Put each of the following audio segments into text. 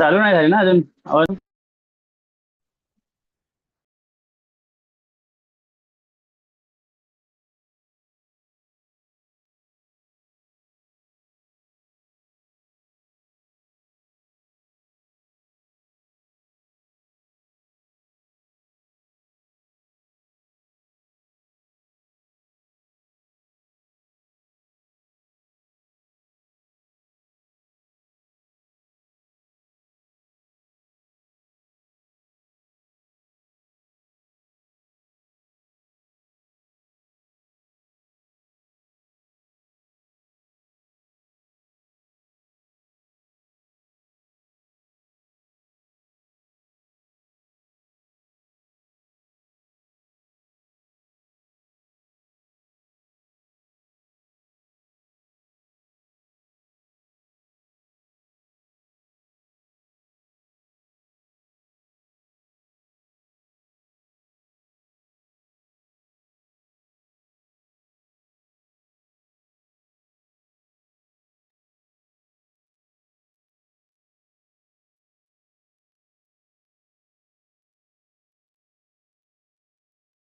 चालू नाही झाली ना अजून आवाज.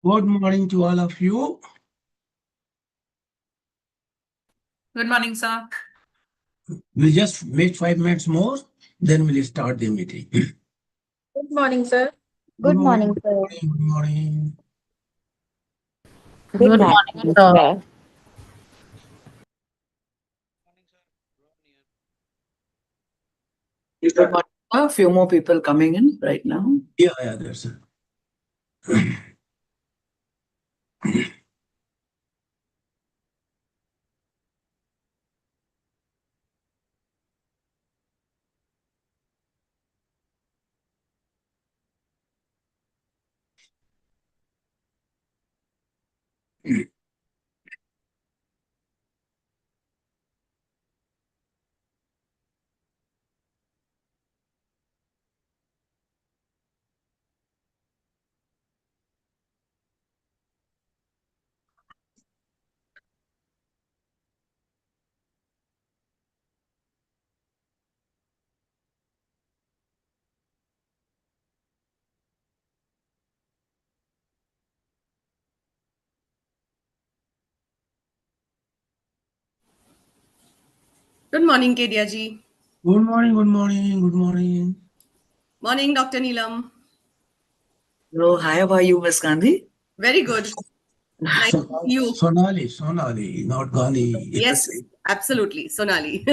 Good morning to all of you. Good morning, sir. We'll just wait 5 minutes more, then we'll start the meeting. Good morning, sir. Good morning, sir. Good morning. Good morning, sir. Good morning. A few more people coming in right now. Yeah, there's a... Good morning, Kedia ji. Good morning, good morning, good morning. Morning, Dr. Neelam. Hello, hi, how are you, Miss Gandhi? Very good. Nice to see you. Sonali, not Gandhi. Yes, absolutely. Sonali.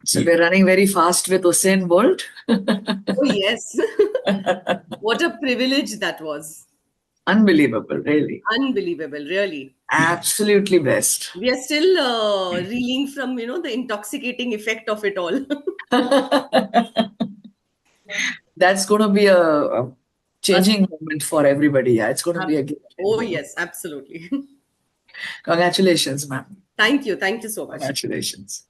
So we're running very fast with Usain Bolt. Oh, yes. What a privilege that was. Unbelievable, really. Unbelievable, really. Absolutely best. We are still reeling from, the intoxicating effect of it all. That's going to be a changing moment for everybody. Yeah, it's going to be a game Oh, changer. yes, absolutely. Congratulations, ma'am. Thank you. Thank you so much. Congratulations.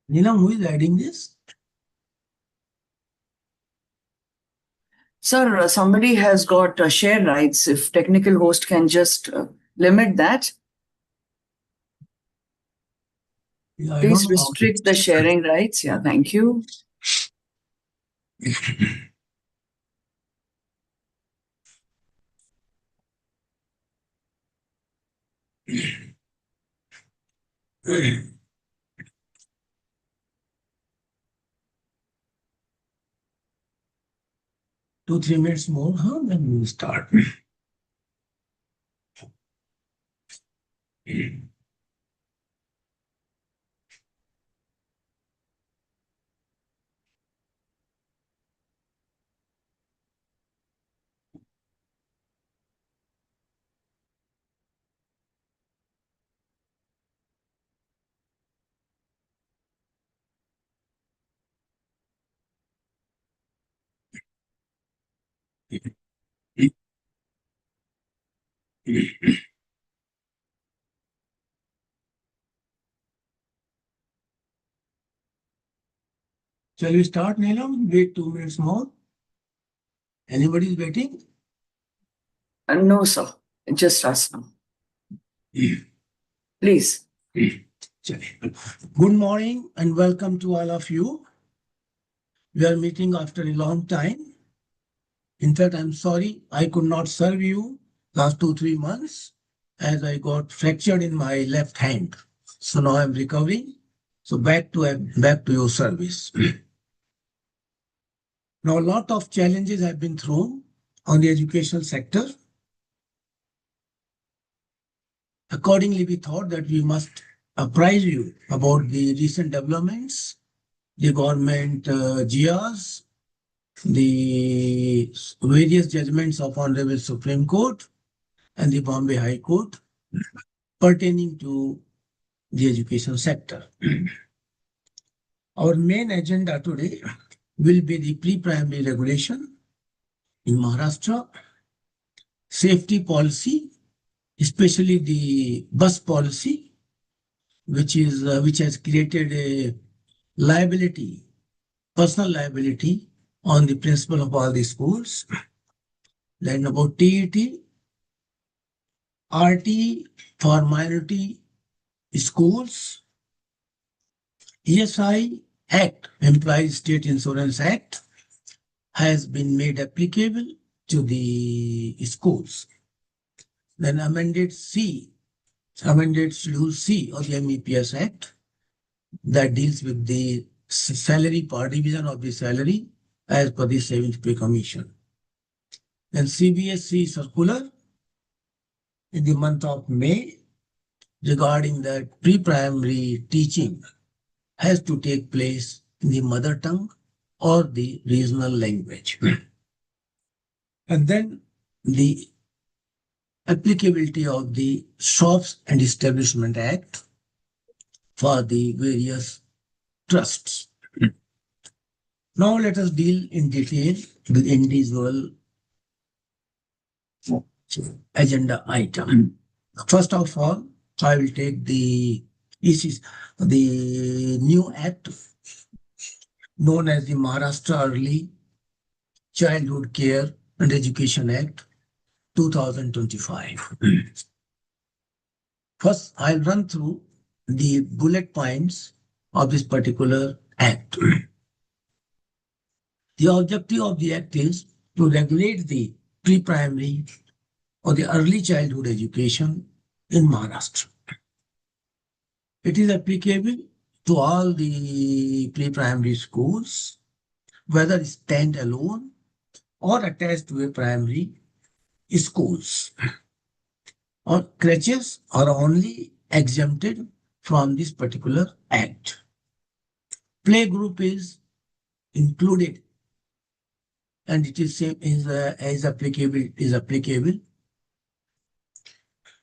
Neelam, who is adding this? Sir, somebody has got share rights. If technical host can just limit that, Yeah, I please don't know how to- restrict the sharing rights. Yeah, thank you. Two, 3 minutes more, huh? Then we'll start. Shall we start, Neelam? Wait 2 minutes more. Anybody is waiting? No, sir. Just us now. Please. Good morning and welcome to all of you. We are meeting after a long time. In fact, I'm sorry I could not serve you last 2-3 months as I got fractured in my left hand. So now I'm recovering. So back to your service. Now a lot of challenges have been thrown on the educational sector. Accordingly, we thought that we must apprise you about the recent developments, the government GRs, the various judgments of Honorable Supreme Court and the Bombay High Court pertaining to the education sector. Our main agenda today will be the pre-primary regulation in Maharashtra, safety policy, especially the bus policy, which has created a liability, personal liability on the principal of all the schools. Then about TET, RT for minority schools, ESI Act, Employees State Insurance Act, has been made applicable to the schools. Then amended Schedule C of the MEPS Act that deals with the salary part division of the salary as per the 7th Pay Commission. Then CBSE circular in the month of May regarding that pre-primary teaching has to take place in the mother tongue or the regional language. And then the applicability of the Shops and Establishment Act for the various trusts. Now let us deal in detail with individual agenda item. First of all, I will take the new act known as the Maharashtra Early Childhood Care and Education Act 2025. First, I'll run through the bullet points of this particular act. The objective of the act is to regulate the pre-primary or the early childhood education in Maharashtra. It is applicable to all the pre-primary schools, whether stand-alone or attached to a primary schools. Or creches are only exempted from this particular act. Playgroup is included and it is same is applicable.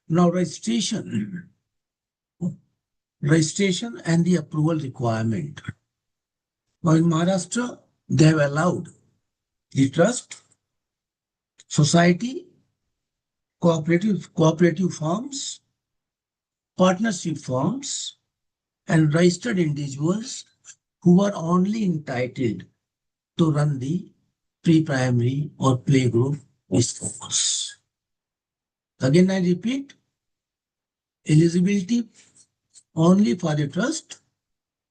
Now registration and the approval requirement. Now in Maharashtra, they have allowed the trust, society, cooperative firms, partnership firms, and registered individuals who are only entitled to run the pre-primary or playgroup schools. Again, I repeat, eligibility only for the trust,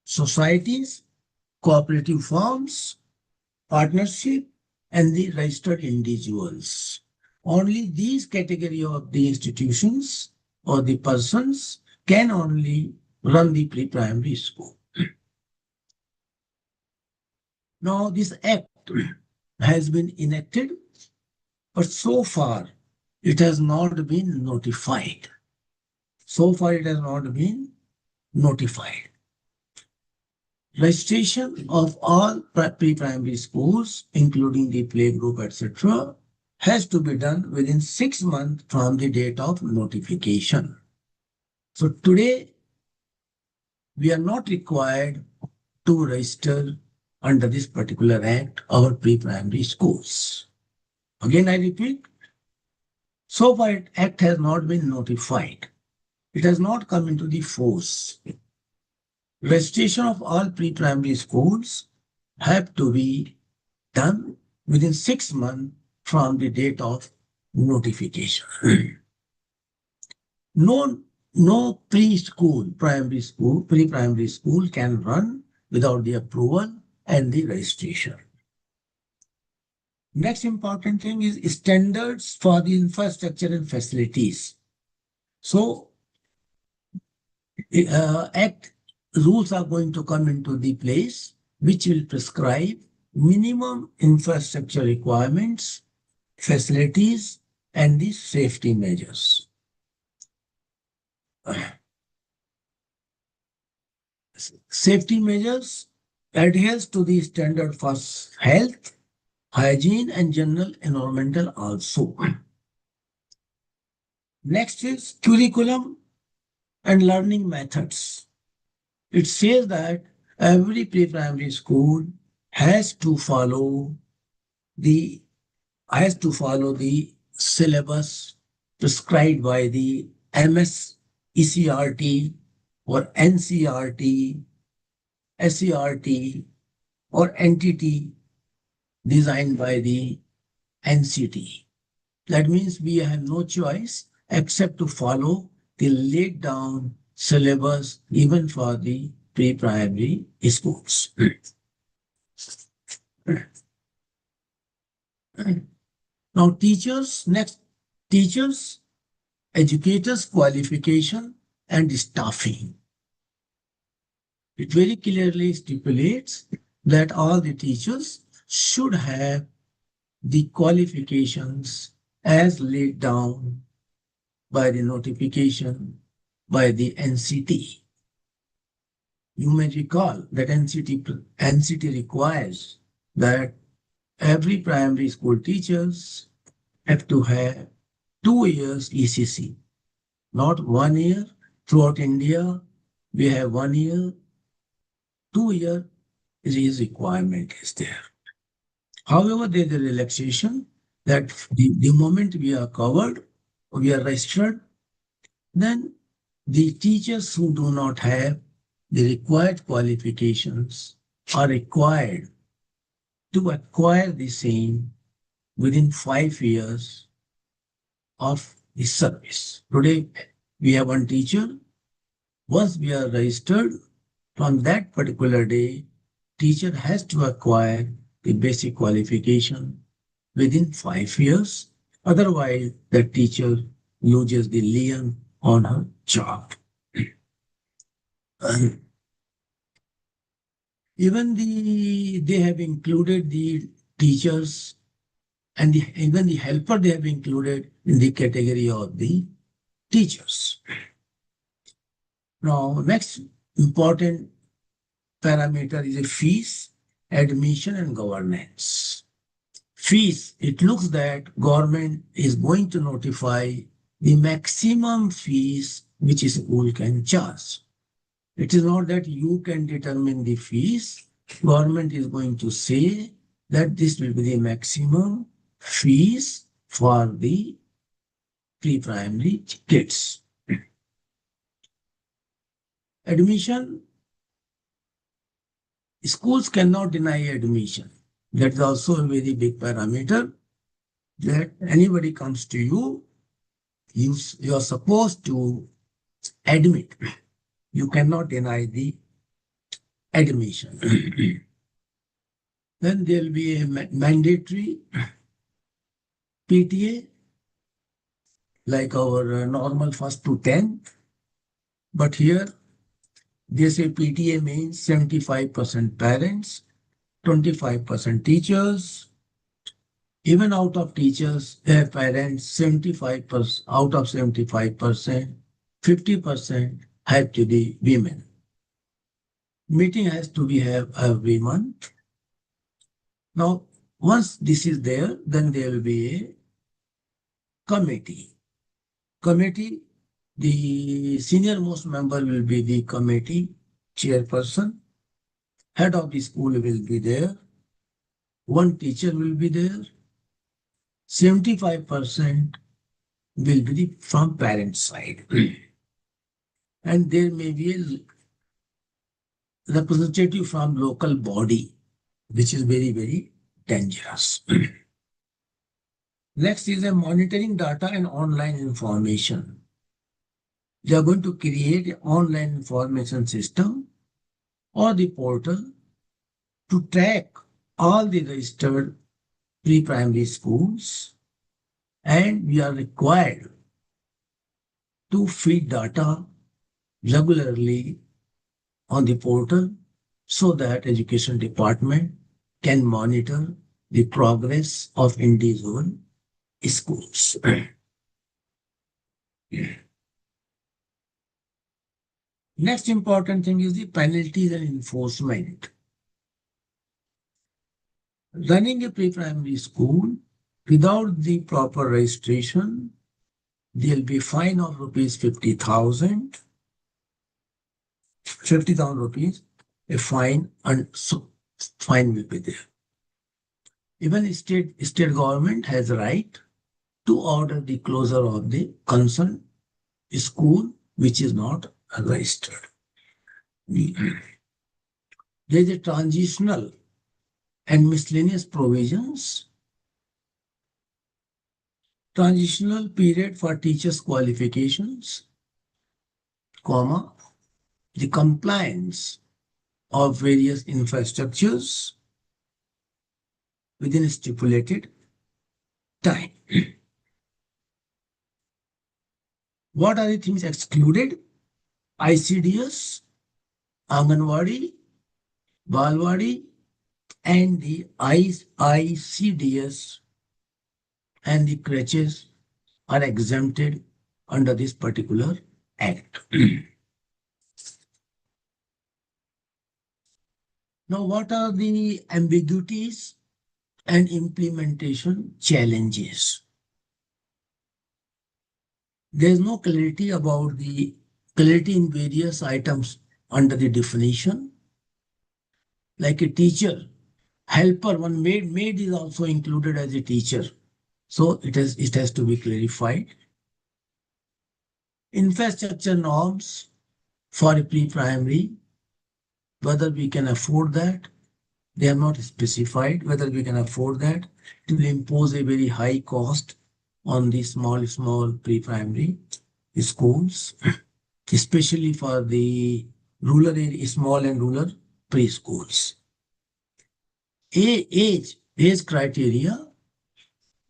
societies, cooperative firms, partnership, and the registered individuals. Only these category of the institutions or the persons can only run the pre-primary school. Now, this act has been enacted, but so far it has not been notified. So far it has not been notified. Registration of all pre-primary schools, including the playgroup, etc., has to be done within 6 months from the date of notification. So today, we are not required to register under this particular act our pre-primary schools. Again, I repeat, so far act has not been notified. It has not come into the force. Registration of all pre-primary schools have to be done within 6 months from the date of notification. No pre-primary school can run without the approval and the registration. Next important thing is standards for the infrastructure and facilities. So, Act rules are going to come into the place which will prescribe minimum infrastructure requirements, facilities, and the safety measures. Safety measures adheres to the standard for health, hygiene, and general environmental also. Next is curriculum and learning methods. It says that every pre-primary school has to follow the syllabus prescribed by the MSECRT or NCRT, SCRT, or NTT designed by the NCT. That means we have no choice except to follow the laid down syllabus even for the pre-primary schools. Now teachers, educators qualification and staffing. It very clearly stipulates that all the teachers should have the qualifications as laid down by the notification by the NCT. You may recall that NCT requires that every primary school teachers have to have 2 years ECC, not 1 year. Throughout India, we have 1 year, 2 year is requirement is there. However, there is a relaxation that the moment we are covered, we are registered, then the teachers who do not have the required qualifications are required to acquire the same within 5 years of the service. Today, we have one teacher. Once we are registered, from that particular day, teacher has to acquire the basic qualification within 5 years. Otherwise, the teacher loses the lien on her job. Even they have included the teachers and even the helper they have included in the category of the teachers. Now, next important parameter is a fees, admission, and governance. Fees, it looks that government is going to notify the maximum fees which a school can charge. It is not that you can determine the fees. Government is going to say that this will be the maximum fees for the pre-primary kids. Admission, schools cannot deny admission. That is also a very big parameter, that anybody comes to you, you are supposed to admit. You cannot deny the admission. Then there will be a mandatory PTA, like our normal 1st to 10th. But here, they say PTA means 75% parents, 25% teachers. Even out of teachers, parents, 75%, out of 75%, 50% have to be women. Meeting has to be have every month. Now, once this is there, then there will be a committee. Committee, the senior most member will be the committee chairperson. Head of the school will be there. One teacher will be there. 75% will be from parent side. And there may be a representative from local body, which is very, very dangerous. Next is a monitoring data and online information. They are going to create an online information system or the portal to track all the registered pre-primary schools, and we are required to feed data regularly on the portal so that education department can monitor the progress of individual schools. Next important thing is the penalties and enforcement. Running a pre-primary school without the proper registration, there will be fine of rupees 50,000. 50,000 rupees, a fine, and so fine will be there. Even state government has a right to order the closure of the concerned school which is not registered. There is a transitional and miscellaneous provisions. Transitional period for teachers' qualifications, comma, the compliance of various infrastructures within a stipulated time. What are the things excluded? ICDS, Anganwadi, Balwadi, and the ICDS and the crèches are exempted under this particular act. Now, what are the ambiguities and implementation challenges? There is no clarity about the clarity in various items under the definition. Like a teacher, helper, one maid is also included as a teacher. So it has to be clarified. Infrastructure norms for a pre-primary, whether we can afford that. They are not specified whether we can afford that. It will impose a very high cost on the small pre-primary schools, especially for the rural area, small and rural preschools. Age criteria.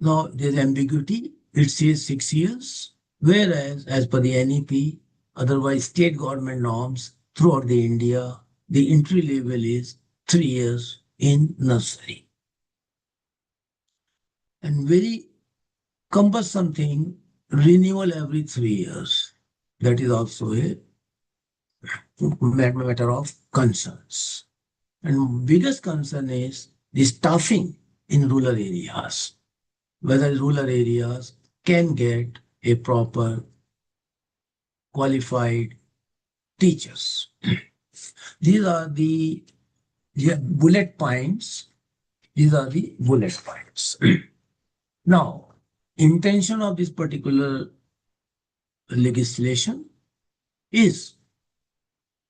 Now there's ambiguity. It says 6 years, whereas as per the NEP, otherwise state government norms throughout the India, the entry level is 3 years in nursery. And very cumbersome thing, renewal every 3 years. That is also a matter of concerns. And biggest concern is the staffing in rural areas. Whether rural areas can get a proper qualified teachers. These are the bullet points. These are the bullet points. Now, intention of this particular legislation is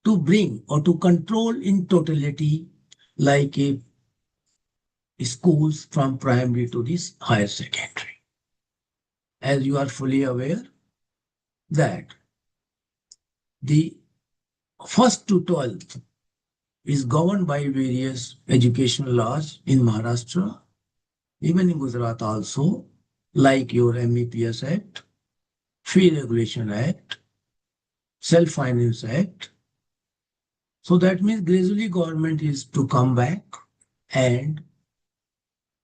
to bring or to control in totality like a schools from primary to this higher secondary. As you are fully aware that the first to 12th is governed by various educational laws in Maharashtra, even in Gujarat also, like your MEPS Act, Fee Regulation Act, Self-Finance Act. So that means gradually government is to come back and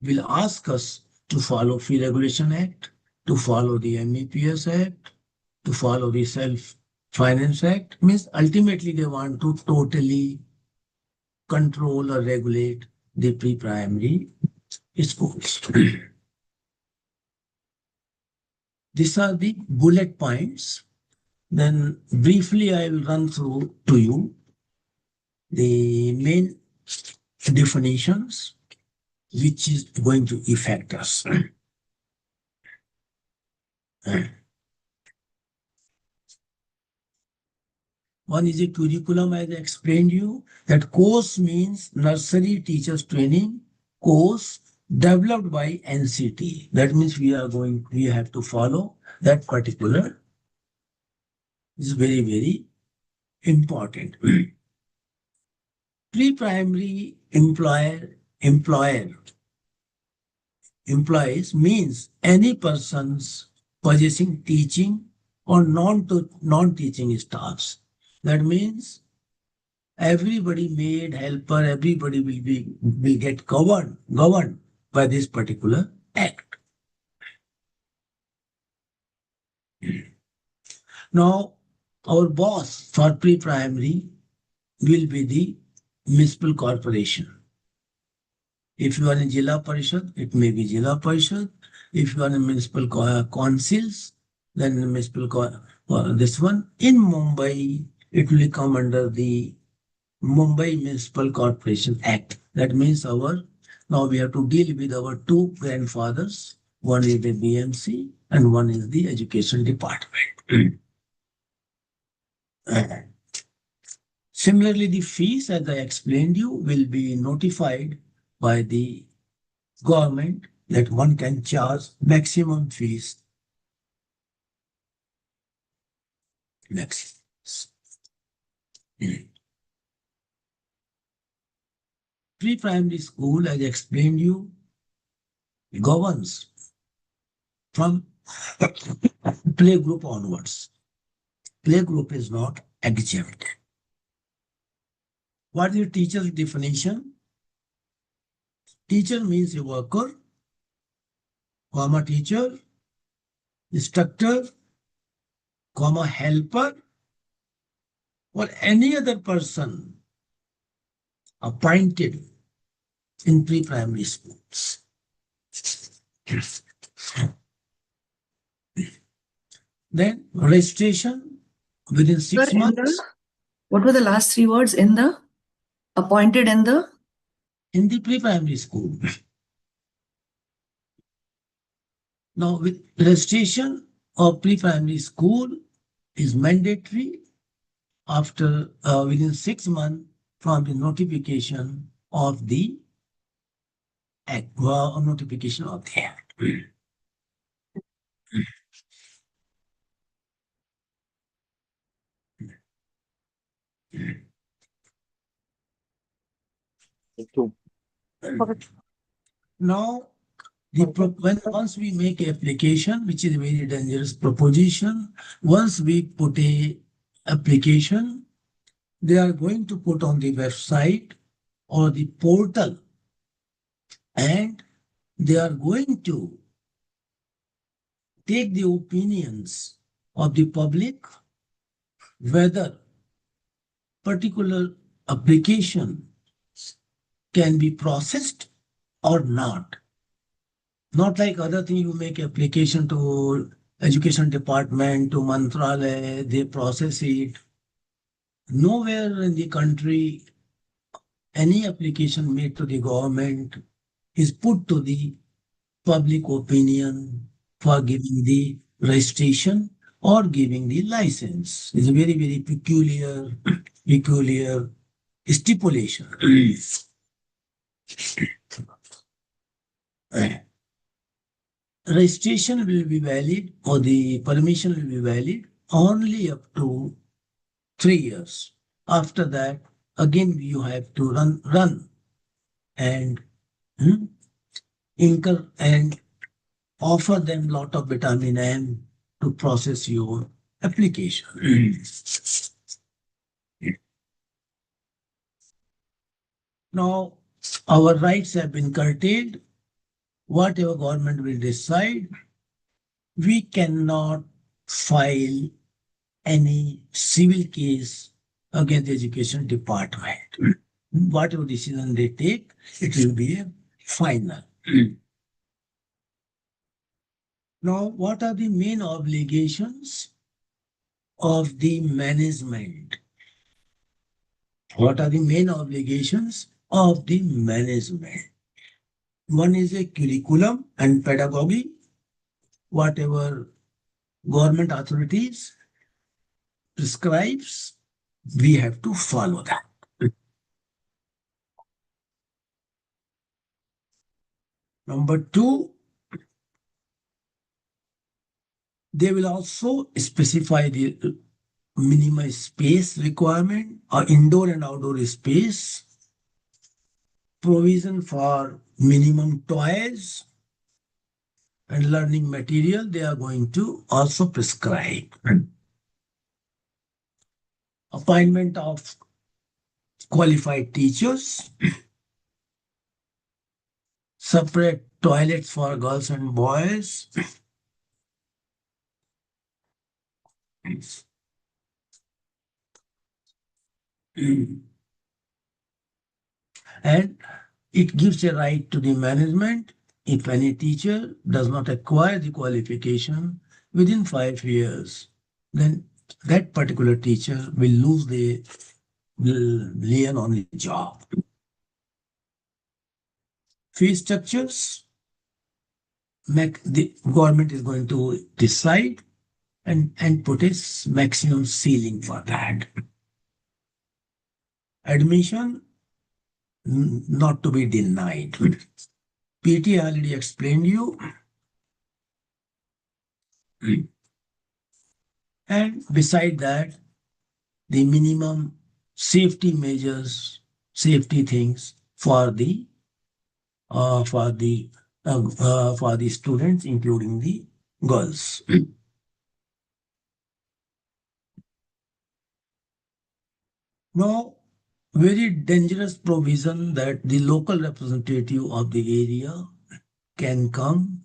will ask us to follow Fee Regulation Act, to follow the MEPS Act, to follow the Self-Finance Act. Means ultimately they want to totally control or regulate the pre-primary schools. These are the bullet points. Then briefly I will run through to you the main definitions which is going to affect us. One is a curriculum, as I explained you, that course means nursery teachers training course developed by NCT. That means we have to follow that particular. This is very, very important. Pre-primary employees means any persons possessing teaching or non-teaching staffs. That means everybody maid, helper, everybody will get governed by this particular act. Now, our boss for pre-primary will be the municipal corporation. If you are in Jilla Parishad, it may be Jilla Parishad. If you are in municipal councils, then municipal this one. In Mumbai, it will come under the Mumbai Municipal Corporation Act. That means now we have to deal with our two grandfathers. One is the BMC and one is the Education Department. Similarly, the fees, as I explained you, will be notified by the government that one can charge maximum fees. Pre-primary school, as I explained you, governs from playgroup onwards. Playgroup is not exempt. What is the teacher's definition? Teacher means a worker, comma teacher, instructor, comma helper, or any other person appointed in pre-primary schools. Then registration within 6 Sir, months what were the last three words in the appointed in the? in the pre-primary school. Now, with registration of pre-primary school is mandatory after within 6 months from the notification of the act. Notification of the act. Now, once we make application, which is a very dangerous proposition, once we put a application, they are going to put on the website or the portal, and they are going to take the opinions of the public whether particular application can be processed or not. Not like other thing, you make application to Education Department, to Mantralaya, they process it. Nowhere in the country any application made to the government is put to the public opinion for giving the registration or giving the license. It's a very, very peculiar stipulation. Registration will be valid or the permission will be valid only up to 3 years. After that, again you have to run and incur and offer them lot of vitamin M to process your application. Now, our rights have been curtailed. Whatever government will decide, we cannot file any civil case against the education department. Whatever decision they take, it will be a final. Now, what are the main obligations of the management? What are the main obligations of the management? One is a curriculum and pedagogy. Whatever government authorities prescribes, we have to follow that. Number two, they will also specify the minimum space requirement or indoor and outdoor space, provision for minimum toys and learning material they are going to also prescribe. Appointment of qualified teachers, separate toilets for girls and boys, and it gives a right to the management if any teacher does not acquire the qualification within 5 years, then that particular teacher will lose the lien on the job. Fee structures, the government is going to decide and put a maximum ceiling for that. Admission, not to be denied. PT already explained you. And beside that, the minimum safety measures, safety things for the students, including the girls. Now, very dangerous provision that the local representative of the area can come,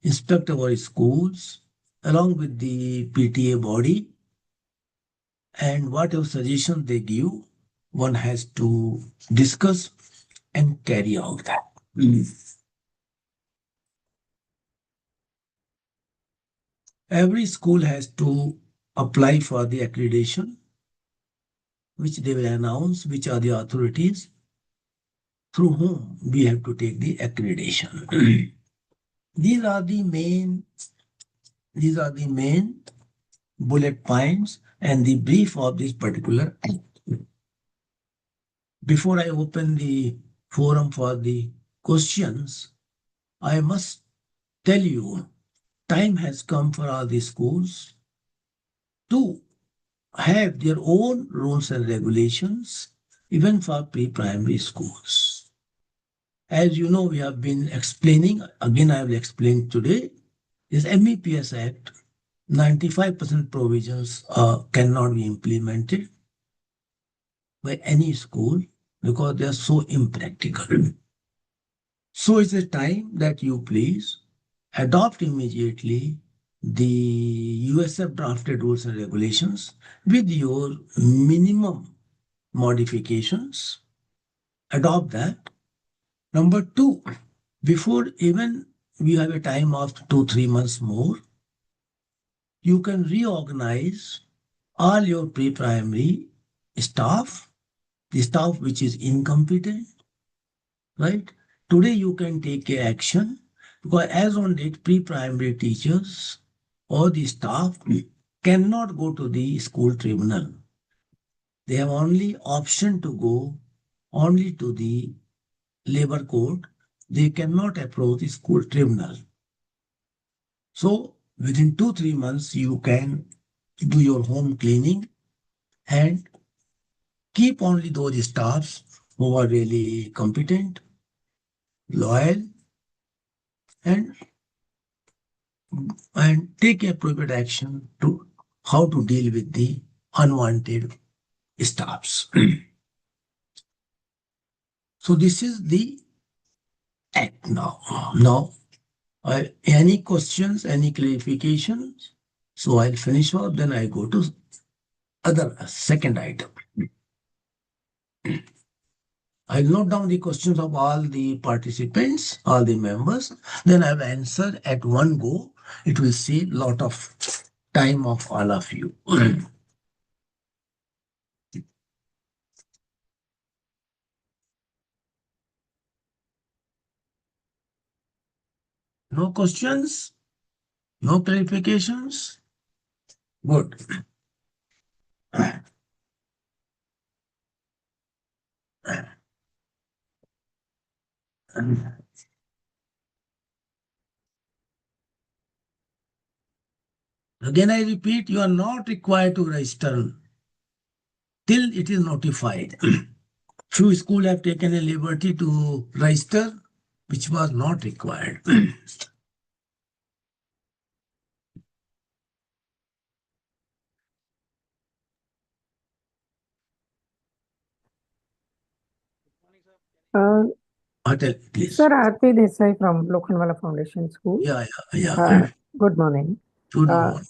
inspect our schools along with the PTA body, and whatever suggestion they give, one has to discuss and carry out that. Every school has to apply for the accreditation, which they will announce which are the authorities through whom we have to take the accreditation. These are the main bullet points and the brief of this particular act. Before I open the forum for the questions, I must tell you, time has come for all the schools to have their own rules and regulations, even for pre-primary schools. As you know, we have been explaining, again I will explain today, this MEPS Act, 95% provisions cannot be implemented by any school because they are so impractical. So it's a time that you please adopt immediately the USF drafted rules and regulations with your minimum modifications. Adopt that. Number two, before even we have a time of 2-3 months more, you can reorganize all your pre-primary staff, the staff which is incompetent, right? Today you can take action because as on date, pre-primary teachers or the staff cannot go to the school tribunal. They have only option to go only to the labor court. They cannot approach the school tribunal. So within 2-3 months, you can do your home cleaning and keep only those staffs who are really competent, loyal, and take appropriate action to how to deal with the unwanted staffs. So this is the act now. Now, any questions, any clarifications? So I'll finish off, then I go to other second item. I'll note down the questions of all the participants, all the members, then I'll answer at one go. It will save a lot of time of all of you. No questions? No clarifications? Good. Again, I repeat, you are not required to register till it is notified. Few schools have taken a liberty to register, which was not required. Atal, please. Sir, Aarti Desai from Lokhandwala Foundation School. Yeah. Good morning. Good morning.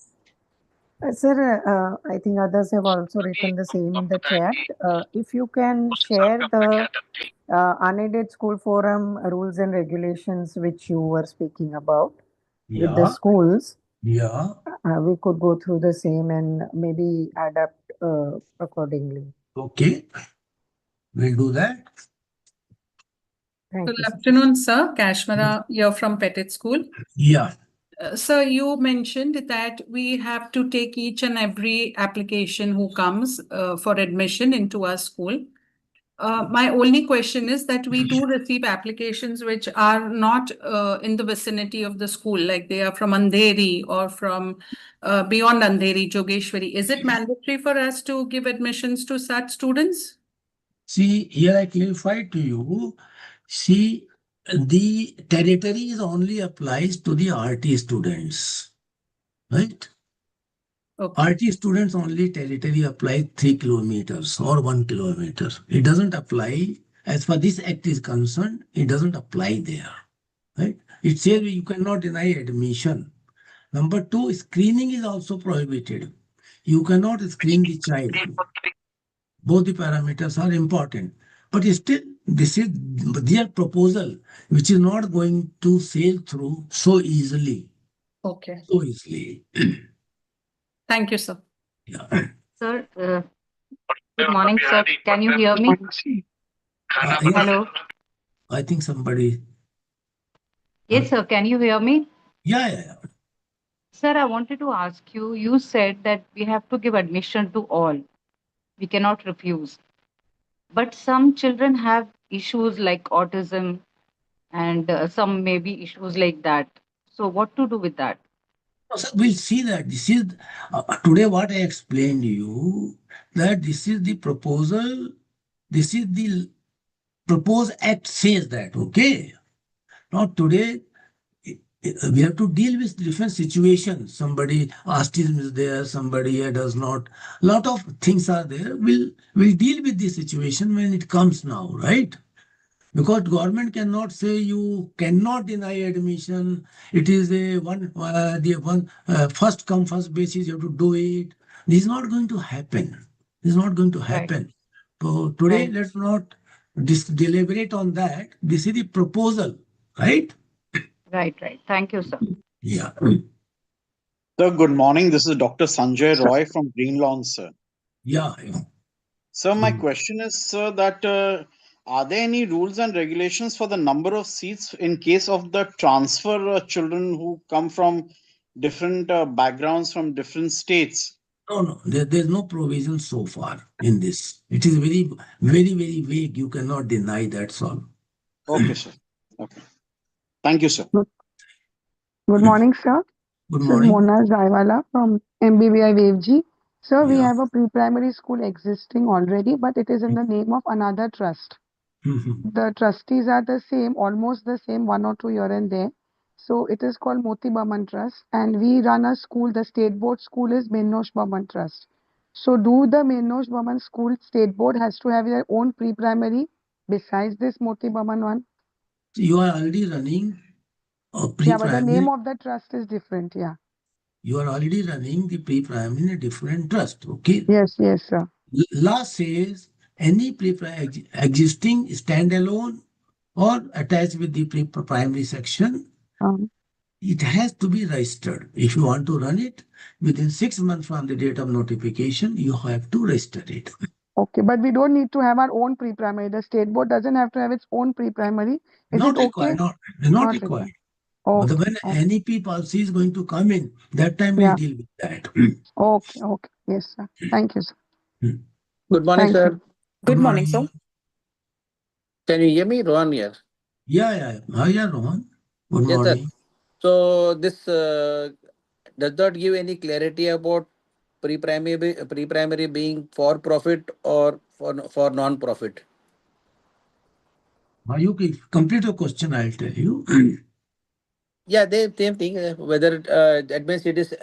Sir, I think others have also written the same in the chat. If you can share the unaided school forum rules and regulations which you were speaking about with the schools, we could go through the same and maybe adapt accordingly. Okay, we'll do that. Thank Good you, sir. afternoon, sir. Kashmira here from MTET School. Yeah. Sir, you mentioned that we have to take each and every application who comes for admission into our school. My only question is that we do receive applications which are not in the vicinity of the school, like they are from Andheri or from beyond Andheri, Jogeshwari. Is it mandatory for us to give admissions to such students? See, here I clarify to you. See, the territory is only applies to the RT students, right? Okay. RT students only territory applies 3 kilometers or 1 kilometer. It doesn't apply, as far this act is concerned, it doesn't apply there, right? It says you cannot deny admission. Number 2, screening is also prohibited. You cannot screen the child. Both the parameters are important. But still, this is their proposal, which is not going to sail through so easily. Okay. So easily. Thank you, sir. Yeah. Sir, good morning, sir. Can you hear me? Yeah. Hello. I think somebody. Yes, sir. Can you hear me? Yeah. Sir, I wanted to ask you, you said that we have to give admission to all. We cannot refuse. But some children have issues like autism and some maybe issues like that. So what to do with that? So we'll see that. This is today what I explained to you, that this is the proposal. This is the proposed act says that, okay? Now today, we have to deal with different situations. Somebody autism is there, somebody here does not. A lot of things are there. We'll deal with this situation when it comes now, right? Because government cannot say you cannot deny admission. It is a first come first basis. You have to do it. This is not going to happen. This is not going to happen. So today, let's not deliberate on that. This is the proposal, right? Right. Thank you, sir. Yeah. Sir, good morning. This is Dr. Sanjay Roy from Green Lawn, sir. Yeah. Sir, my question is, sir, that are there any rules and regulations for the number of seats in case of the transfer children who come from different backgrounds from different states. No, there's no provision so far in this. It is very, very, very vague. You cannot deny that, all. Okay, sir. Okay. Thank you, sir. Good morning, sir. Good This is morning. Mona Jaiwala from MBBI WaveG. Sir, we Yeah. have a pre-primary school existing already, but it is in the name of another trust. The trustees are the same, almost the same, 1 or 2 here and there. So it is called Moti Burman Trust, and we run a school. The state board school is Menosh Burman Trust. So do the Menosh Burman school state board has to have their own pre-primary besides this Moti Burman one? You are already running a Yeah, but the pre-primary. name of the trust is different. Yeah. You are already running the pre-primary in a different trust. Okay. Yes, sir. Law says any pre-primary existing standalone or attached with the primary section, it has to be registered. If you want to run it within 6 months from the date of notification, you have to register it. Okay, but we don't need to have our own pre-primary. The state board doesn't have to have its own pre-primary. Is Not it required. okay? Not required. But Okay. when NEP policy is going to come in, that time we'll deal with that. Okay. Yes, sir. Thank you, sir. Good morning, Thank sir. you. Good morning, sir. Can you hear me? Rohan here. Yeah. Yeah, Rohan. Good Yes, sir. morning. So this does not give any clarity about pre-primary being for profit or for non-profit. You can complete your question, I'll tell you. Yeah, same thing. Whether that means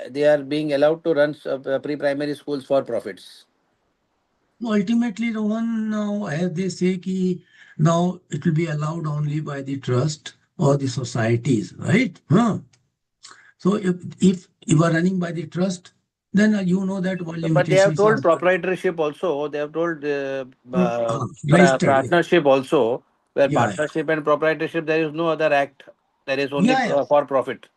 they are being allowed to run pre-primary schools for profits. No, ultimately, Rohan, now as they say, now it will be allowed only by the trust or the societies, right? So if you are running by the trust, then you know that what But they have limitations told are proprietorship also. They have told registered. partnership also. Where Yeah. partnership and proprietorship, there is no other act. There is only Yeah. for profit.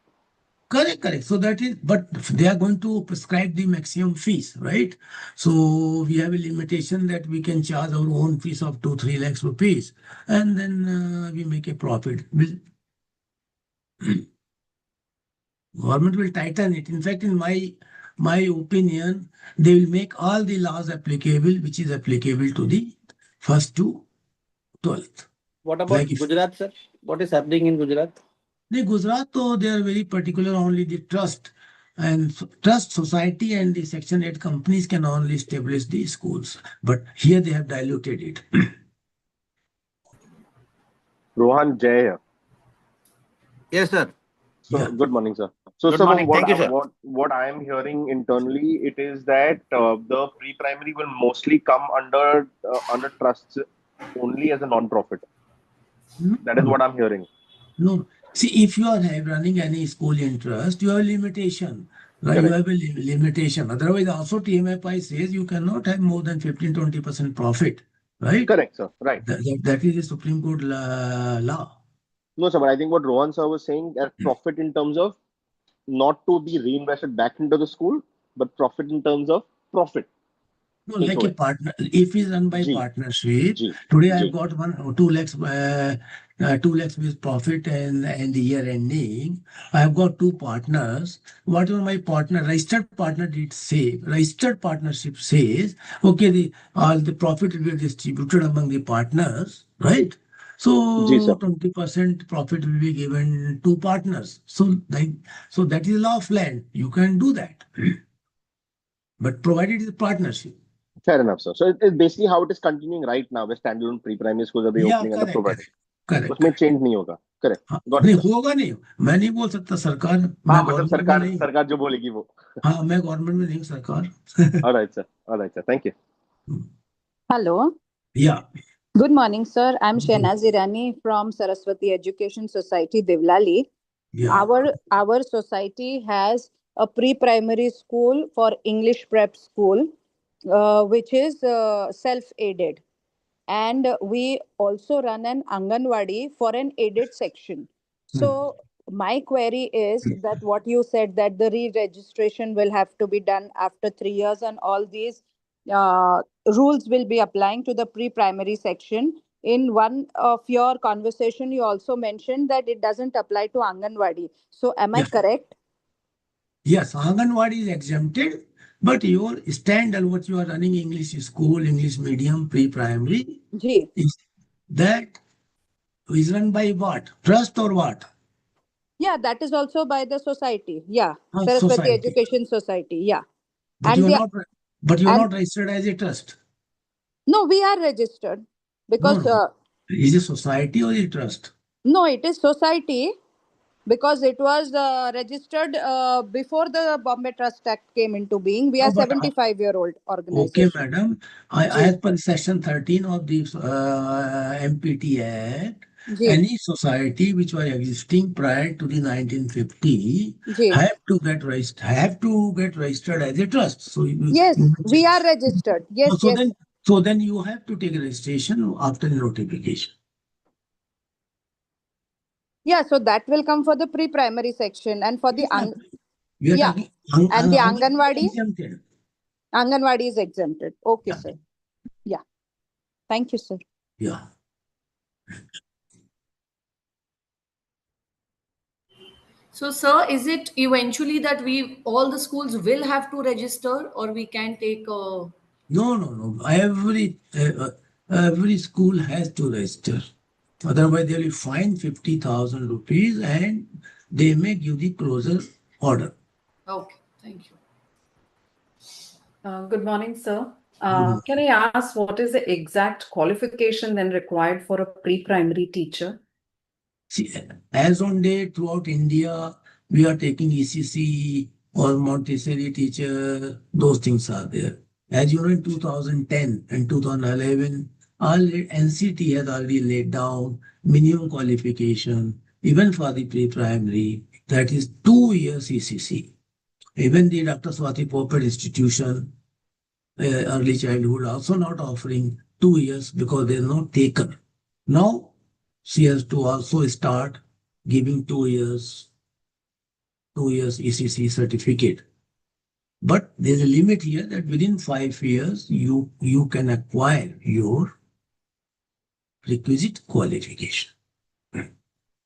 Correct. So that is, but they are going to prescribe the maximum fees, right? So we have a limitation that we can charge our own fees of 2-3 lakhs rupees, and then we make a profit. Government will tighten it. In fact, in my opinion, they will make all the laws applicable, which is applicable to the 1st to 12th. What about Gujarat, sir? What is happening in Gujarat? The Gujarat, though, they are very particular. Only the trust and trust society and the Section 8 companies can only establish the schools. But here they have diluted it. Rohan Jay here. Yes, sir. So good morning, sir. So, Good sir, morning. Thank you, sir. what I am hearing internally, it is that the pre-primary will mostly come under trusts only as a non-profit. That is what I'm hearing. No. See, if you are running any school in trust, you have a limitation. Right? You have a limitation. Otherwise, also TMFI says you cannot have more than 15-20% profit. Right? Correct, sir. Right. That is the Supreme Court law. No, sir, but I think what Rohan sir was saying, that profit in terms of not to be reinvested back into the school, but profit in terms of profit. No, like a partner. If it's run by partnership, today I've got 2 lakhs, 2 lakhs with profit and the year ending. I've got 2 partners. Whatever my registered partner did say, registered partnership says, okay, all the profit will be distributed among the partners, right? So 20% profit will be given to partners. So that is law of land. You can do that, but provided it's a partnership. Fair enough, sir. So it's basically how it is continuing right now, where standalone pre-primary schools are opening and providing. Correct. उसमें change नहीं होगा. Correct. नहीं होगा नहीं. मैं नहीं बोल सकता सरकार. मैं मतलब सरकार जो बोलेगी वो. हाँ, मैं गवर्नमेंट में नहीं हूँ सरकार. All right, sir. Thank you. Hello. Yeah. Good morning, sir. I'm Shehnaz Irani from Saraswati Education Society, Devlali. Yeah. Our society has a pre-primary school for English prep school, which is self-aided. And we also run an Anganwadi for an aided section. So my query is that what you said, that the re-registration will have to be done after 3 years, and all these rules will be applying to the pre-primary section. In one of your conversation, you also mentioned that it doesn't apply to Anganwadi. So am I correct? Yes, Anganwadi is exempted, but your standard, what you are running English school, English medium, pre-primary, Ji. is that is run by what? Trust or what? Yeah, that is also by the society. Yeah, Saraswati Society. Education Society. Yeah, But and you are the not. But you are and not registered as a trust. no, we are registered No, because no. Is it society or a trust? no, it is society because it was registered before the Bombay Trust Act came into being. We No, are but 75-year-old okay, organization. madam. Ji, As per section 13 of the MPT Act, ji, any society which was existing prior to the 1950 ji. have to get registered as a trust. So Yes, we are registered. Yes, so yes. then so then you have to take registration after notification. Yeah, so that will come for the pre-primary section and for the We are yeah, talking and the Anganwadi Anganwadi. exempted. Anganwadi is exempted. Okay, Yeah. sir. Yeah. Thank you, sir. Yeah. So, sir, is it eventually that we all the schools will have to register, or we can take a? No. Every school has to register. Otherwise, they will fine 50,000 rupees and they may give the closure order. Okay, thank you. Good morning, sir. Can I ask what is the exact qualification then required for a pre-primary teacher? See, as on date throughout India, we are taking ECC or Montessori teacher, those things are there. As you know, in 2010 and 2011, NCT has already laid down minimum qualification, even for the pre-primary, that is 2 years ECC. Even the Dr. Swati Popat Institution, early childhood, also not offering 2 years because they're not taken. Now, she has to also start giving 2 years, 2 years ECC certificate. But there's a limit here that within 5 years, you can acquire your requisite qualification.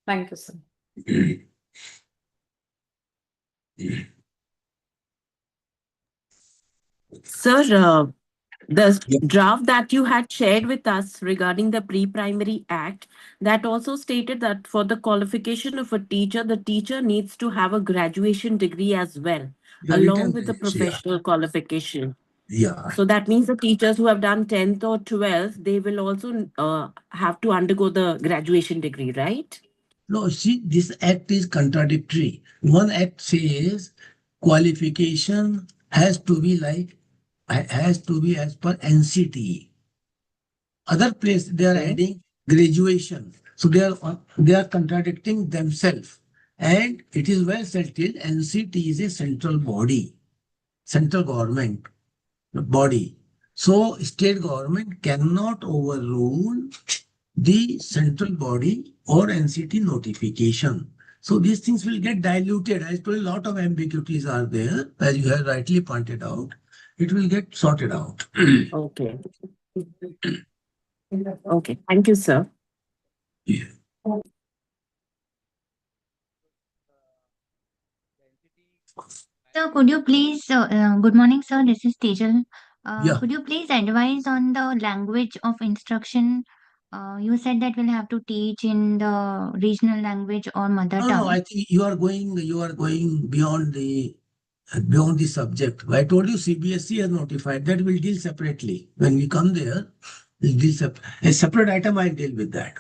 Thank you, sir. Sir, the draft that you had shared with us regarding the Pre-Primary Act, that also stated that for the qualification of a teacher, the teacher needs to have a graduation degree as well, along with the professional qualification. Yeah. So that means the teachers who have done 10th or 12th, they will also have to undergo the graduation degree, right? No, see, this act is contradictory. One act says qualification has to be as per NCT. Other place they are adding graduation. So they are contradicting themselves. And it is well settled. NCT is a central body, central government body. So state government cannot overrule the central body or NCT notification. So these things will get diluted. I told you a lot of ambiguities are there, as you have rightly pointed out. It will get sorted out. Okay. Okay. Thank you, sir. Yeah. So could you please, good morning, sir. This is Tejal. Yeah. Could you please advise on the language of instruction? You said that we'll have to teach in the regional language or mother No, tongue. I think you are going beyond the subject. I told you CBSE has notified that we'll deal separately. When we come there, we'll deal a separate item. I'll deal with that.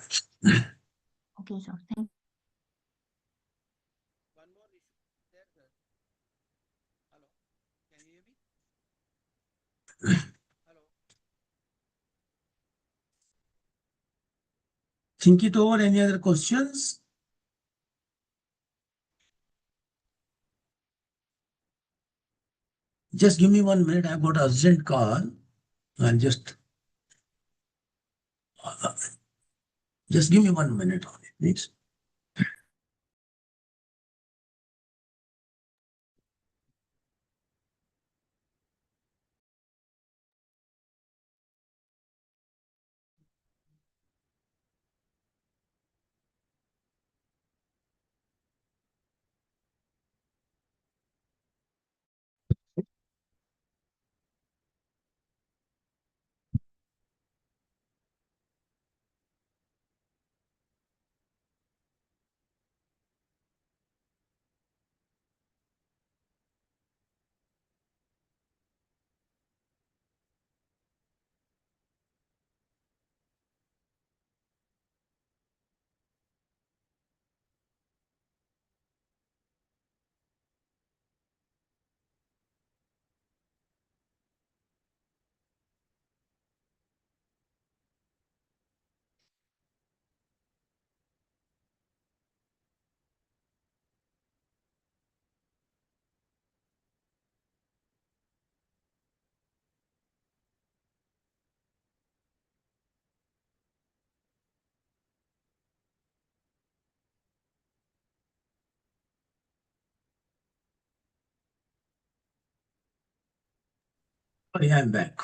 Okay, sir. Thank Think it over. Any other questions? Just give me 1 minute. I've got an urgent call. I'll just give me 1 minute on it, please. Sorry, I'm back.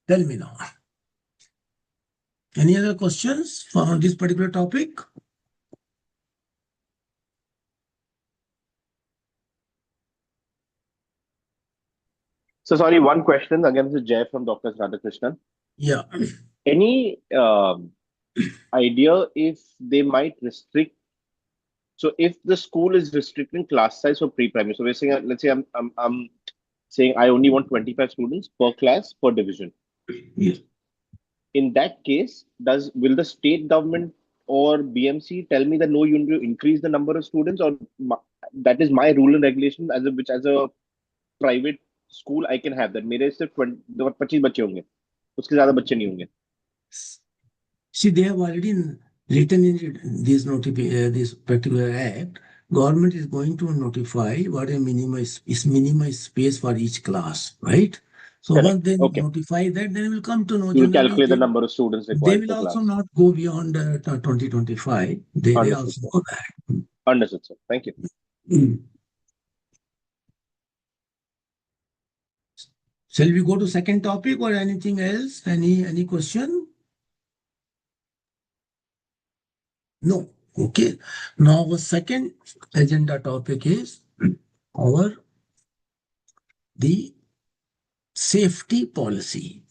Tell me now. Any other questions for this particular topic? So sorry, one question again. This is Jay from Dr. Radhakrishnan. Yeah. Any idea if they might restrict? So if the school is restricting class size for pre-primary, so we're saying, let's say I'm saying I only want 25 students per class per division. Yes. In that case, will the state government or BMC tell me that no, you need to increase the number of students, or that is my rule and regulation as a private school I can have that मेरे सिर्फ 25 बच्चे होंगे, उसके ज्यादा बच्चे नहीं होंगे. See, they have already written in this particular act. Government is going to notify what a minimum space for each class, right? So Correct. once they Okay. notify that, then we will come to know. You will Generally, calculate the number of students they required will per also class. not go beyond 2025. They Understood, also sir. know that. Understood, sir. Thank you. Shall we go to second topic or anything else? Any question? No. Okay. Now our second agenda topic is the safety policy.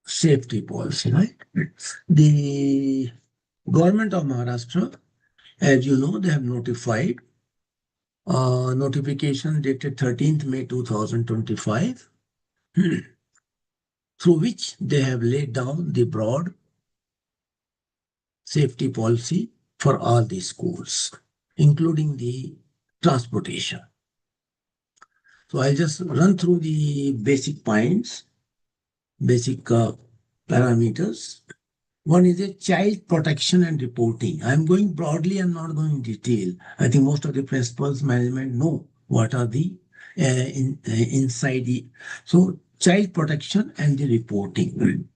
Safety policy, right? The government of Maharashtra, as you know, they have notified notification dated 13th May 2025, through which they have laid down the broad safety policy for all the schools, including the transportation. So I'll just run through the basic points, basic parameters. One is a child protection and reporting. I'm going broadly, I'm not going in detail. I think most of the principals, management know what are the inside the. So child protection and the reporting,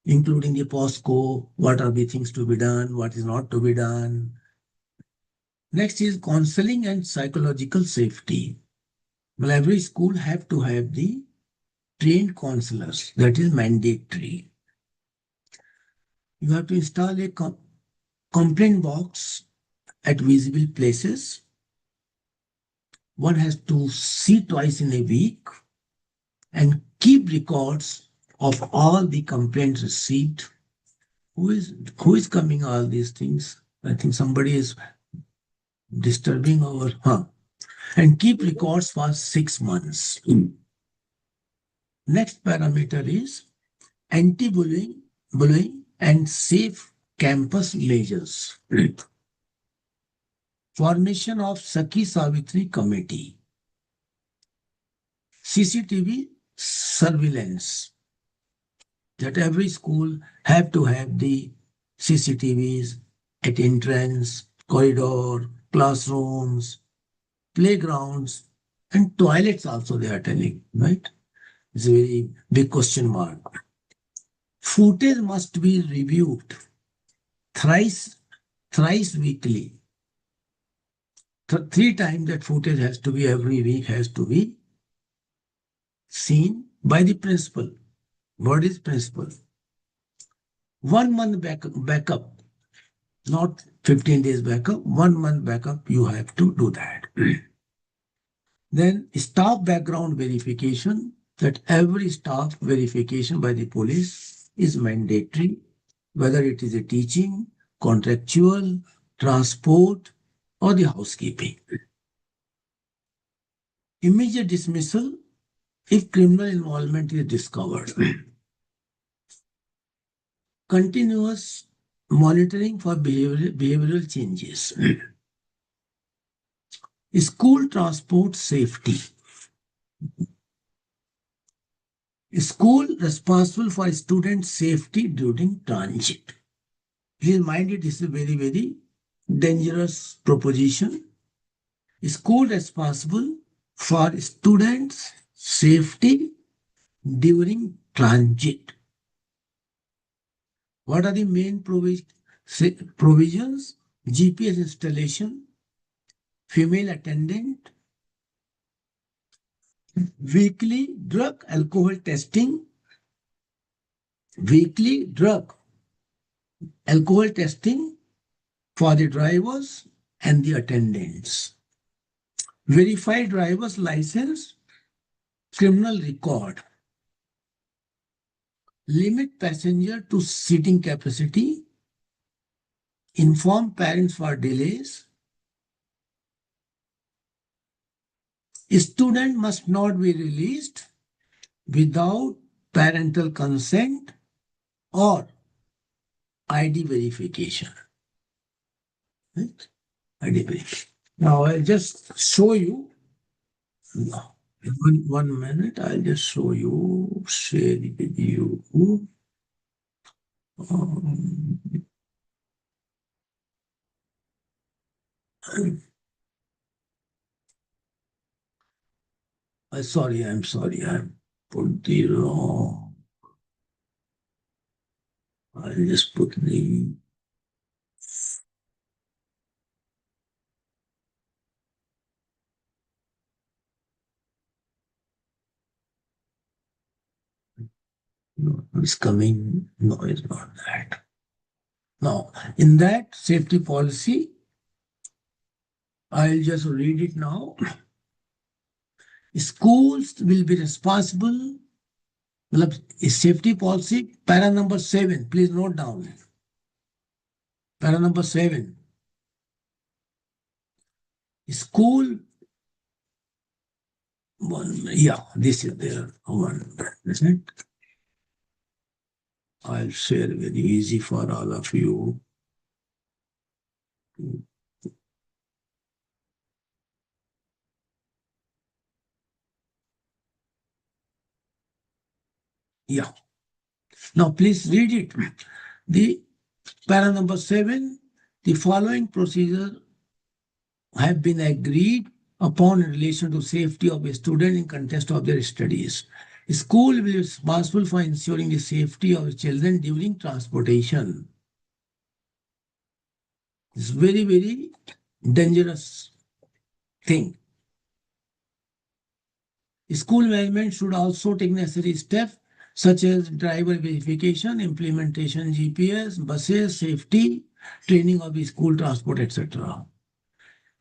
including the POSCO, what are the things to be done, what is not to be done. Next is counseling and psychological safety. Well, every school have to have the trained counselors. That is mandatory. You have to install a complaint box at visible places. One has to see twice in a week and keep records of all the complaints received. Who is coming all these things? I think somebody is disturbing our and keep records for 6 months. Next parameter is anti-bullying, and safe campus measures. Formation of Sakhi Savitri Committee. CCTV surveillance. That every school have to have the CCTVs at entrance, corridor, classrooms, playgrounds, and toilets also they are telling, right? It's a very big question mark. Footage must be reviewed thrice weekly. 3 times that footage has to be every week, has to be seen by the principal. What is principal? 1 month backup, not 15 days backup, 1 month backup, you have to do that. Then staff background verification, that every staff verification by the police is mandatory, whether it is a teaching, contractual, transport, or the housekeeping. Immediate dismissal if criminal involvement is discovered. Continuous monitoring for behavioral changes. School transport safety. School responsible for student safety during transit. Please mind it, this is a very, very dangerous proposition. School responsible for students' safety during transit. What are the main provisions, GPS installation, female attendant, weekly drug alcohol testing, weekly drug alcohol testing for the drivers and the attendants, verify driver's license, criminal record, limit passenger to seating capacity, inform parents for delays. Student must not be released without parental consent or ID verification. Right? ID verification. Now I'll just show you. One minute, I'll just show you. Share the video. Sorry, I'm sorry. I put the wrong. I'll just put the. No, it's coming. No, it's not that. Now, in that safety policy, I'll just read it now. Schools will be responsible. Safety policy, para number 7. Please note down. Para number 7. School. Yeah, this is there. One, isn't it? I'll share very easy for all of you. Yeah. Now please read it. The para number 7, the following procedure have been agreed upon in relation to safety of a student in context of their studies. School will be responsible for ensuring the safety of children during transportation. It's very, very dangerous thing. School management should also take necessary steps such as driver verification, implementation GPS, buses, safety, training of the school transport, etc.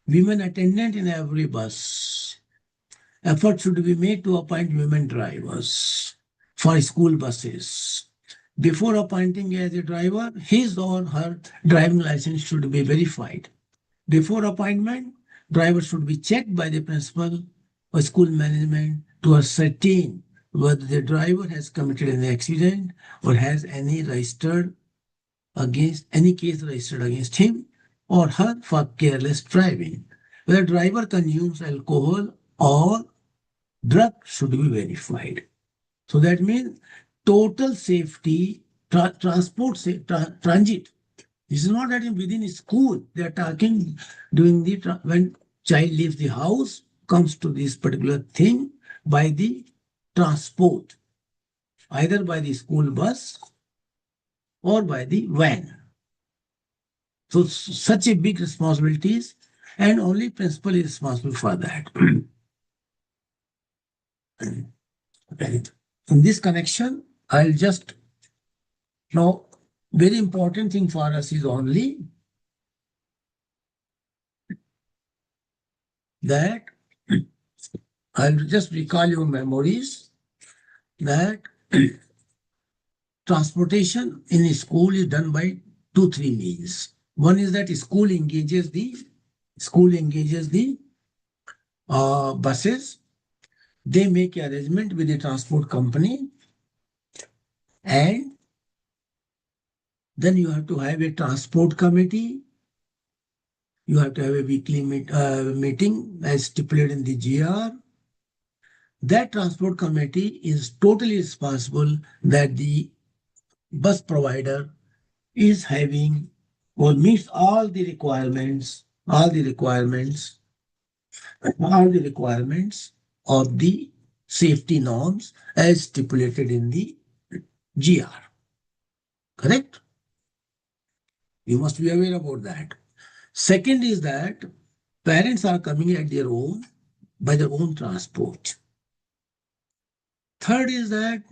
Women attendant in every bus. Effort should be made to appoint women drivers for school buses. Before appointing as a driver, his or her driving license should be verified. Before appointment, driver should be checked by the principal or school management to ascertain whether the driver has committed an accident or has any registered against any case registered against him or her for careless driving. Whether driver consumes alcohol or drug should be verified. So that means total safety, transport, transit. This is not that within school. They are talking during the when child leaves the house, comes to this particular thing by the transport, either by the school bus or by the van. So such a big responsibilities, and only principal is responsible for that. In this connection, I'll just now, very important thing for us is only that I'll just recall your memories that transportation in a school is done by 2-3 means. One is that school engages the buses. They make arrangement with the transport company, and then you have to have a transport committee. You have to have a weekly meeting as stipulated in the GR. That transport committee is totally responsible that the bus provider is having or meets all the requirements of the safety norms as stipulated in the GR. Correct? You must be aware about that. Second is that parents are coming at their own by their own transport. Third is that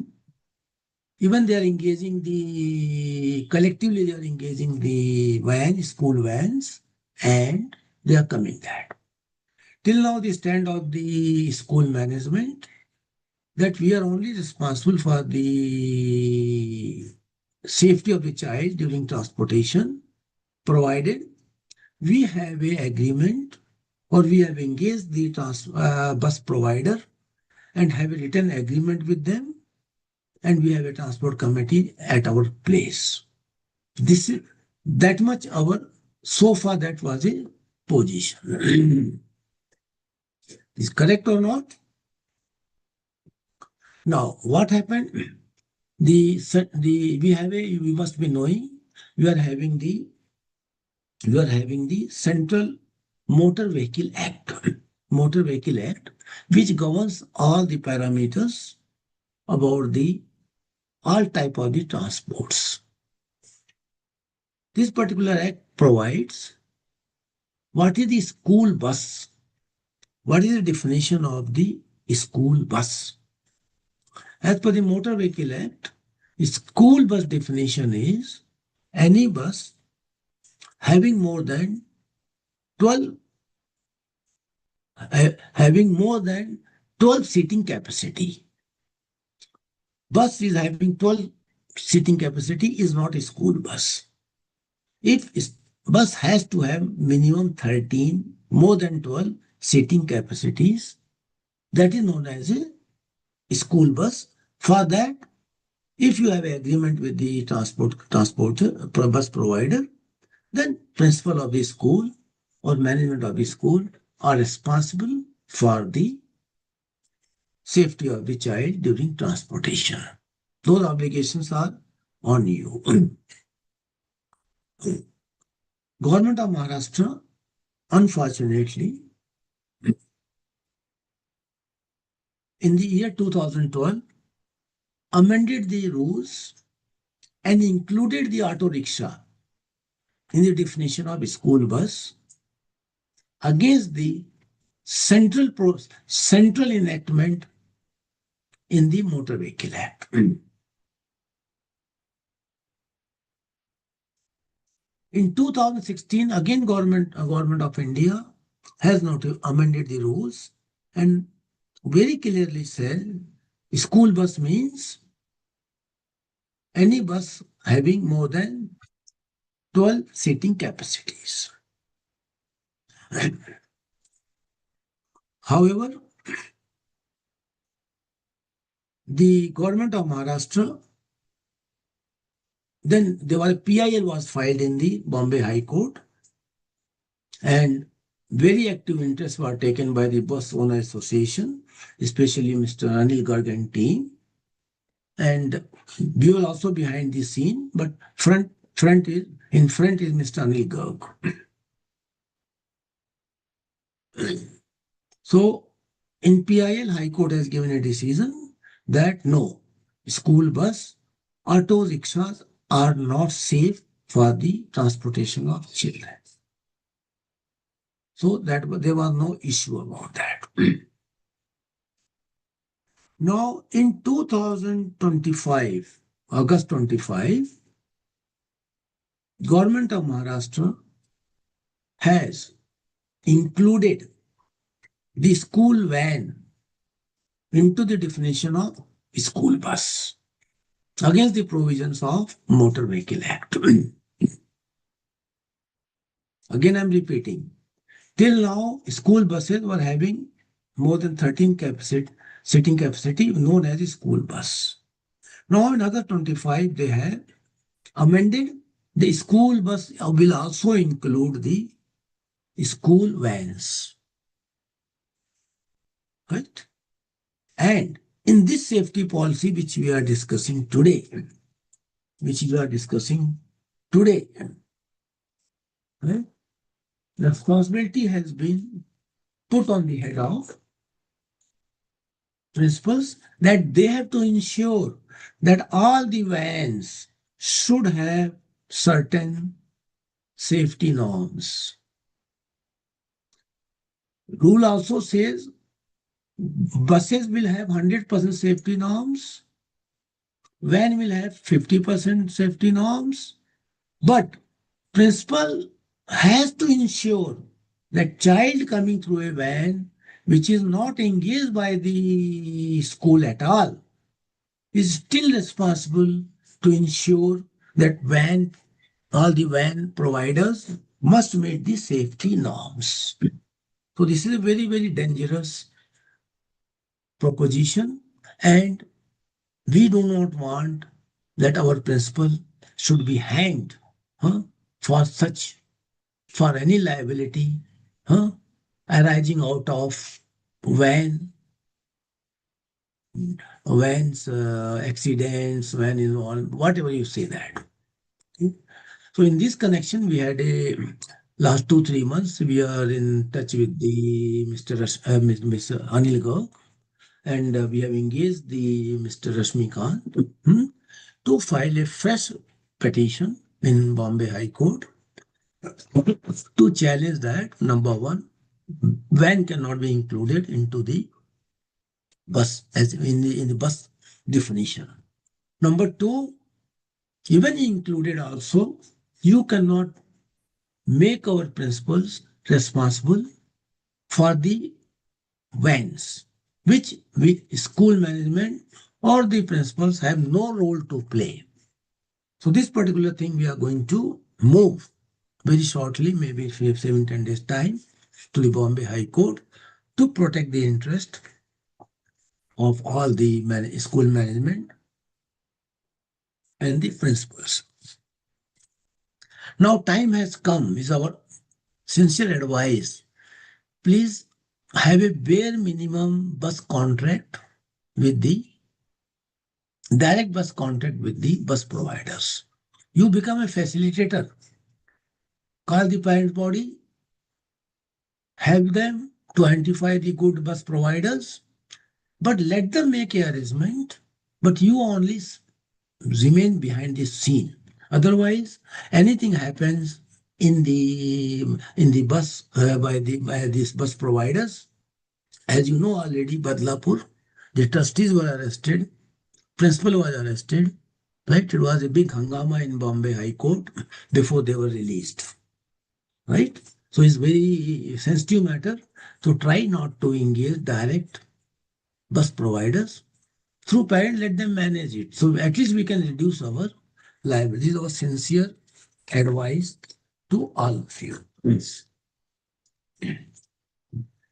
even they are engaging collectively they are engaging the school vans, and they are coming that. Till now, the stand of the school management that we are only responsible for the safety of the child during transportation, provided we have a agreement or we have engaged the bus provider and have a written agreement with them, and we have a transport committee at our place. This is that much so far that was a position. Is correct or not? Now, what happened? We must be knowing we are having the Central Motor Vehicle Act, which governs all the parameters about all type of the transports. This particular act provides what is the school bus. What is the definition of the school bus? As per the Motor Vehicle Act, the school bus definition is any bus having more than 12 seating capacity. Bus is having 12 seating capacity is not a school bus. If bus has to have minimum 13, more than 12 seating capacities, that is known as a school bus. For that, if you have an agreement with the transporter, bus provider, then principal of the school or management of the school are responsible for the safety of the child during transportation. Those obligations are on you. Government of Maharashtra, unfortunately, in the year 2012, amended the rules and included the auto rickshaw in the definition of school bus against the central enactment in the Motor Vehicle Act. In 2016, again government of India has not amended the rules and very clearly said school bus means any bus having more than 12 seating capacities. However, the government of Maharashtra, then PIL was filed in the Bombay High Court, and very active interests were taken by the Bus Owner Association, especially Mr. Anil Garg and team. And we were also behind the scene, but in front is Mr. Anil Garg. So in PIL, High Court has given a decision that no, school bus, auto rickshaws are not safe for the transportation of children. So that there was no issue about that. Now in 2025, August 25, Government of Maharashtra has included the school van into the definition of school bus against the provisions of Motor Vehicle Act. Again, I'm repeating. Till now, school buses were having more than 13 seating capacity, known as a school bus. Now, in August 25, they have amended the school bus will also include the school vans. Right? And in this safety policy, which we are discussing today, right? The responsibility has been put on the head of principals that they have to ensure that all the vans should have certain safety norms. Rule also says buses will have 100% safety norms, van will have 50% safety norms, but principal has to ensure that child coming through a van which is not engaged by the school at all is still responsible to ensure that all the van providers must meet the safety norms. So this is a very, very dangerous proposition, and we do not want that our principal should be hanged for for any liability arising out of van's accidents, van involved, whatever you say that. Okay? So in this connection, we had a last 2-3 months, we are in touch with the Ms. Anil Gaur, and we have engaged the Mr. Rashmikant to file a fresh petition in Bombay High Court to challenge that, number one, van cannot be included into the bus as in the bus definition. Number two, even included also, you cannot make our principals responsible for the vans, which school management or the principals have no role to play. So this particular thing we are going to move very shortly, maybe 7-10 days time, to the Bombay High Court to protect the interest of all the school management and the principals. Now time has come, is our sincere advice. Please have a bare minimum bus contract with the direct bus contract with the bus providers. You become a facilitator. Call the parent body, help them to identify the good bus providers, but let them make a arrangement, but you only remain behind the scene. Otherwise, anything happens in the bus by these bus providers. As you know already, Badlapur, the trustees were arrested, principal was arrested, right? It was a big hangama in Bombay High Court before they were released, right? So it's very sensitive matter. So try not to engage direct bus providers. Through parent, let them manage it. So at least we can reduce our liability. This is our sincere advice to all of you. Yes.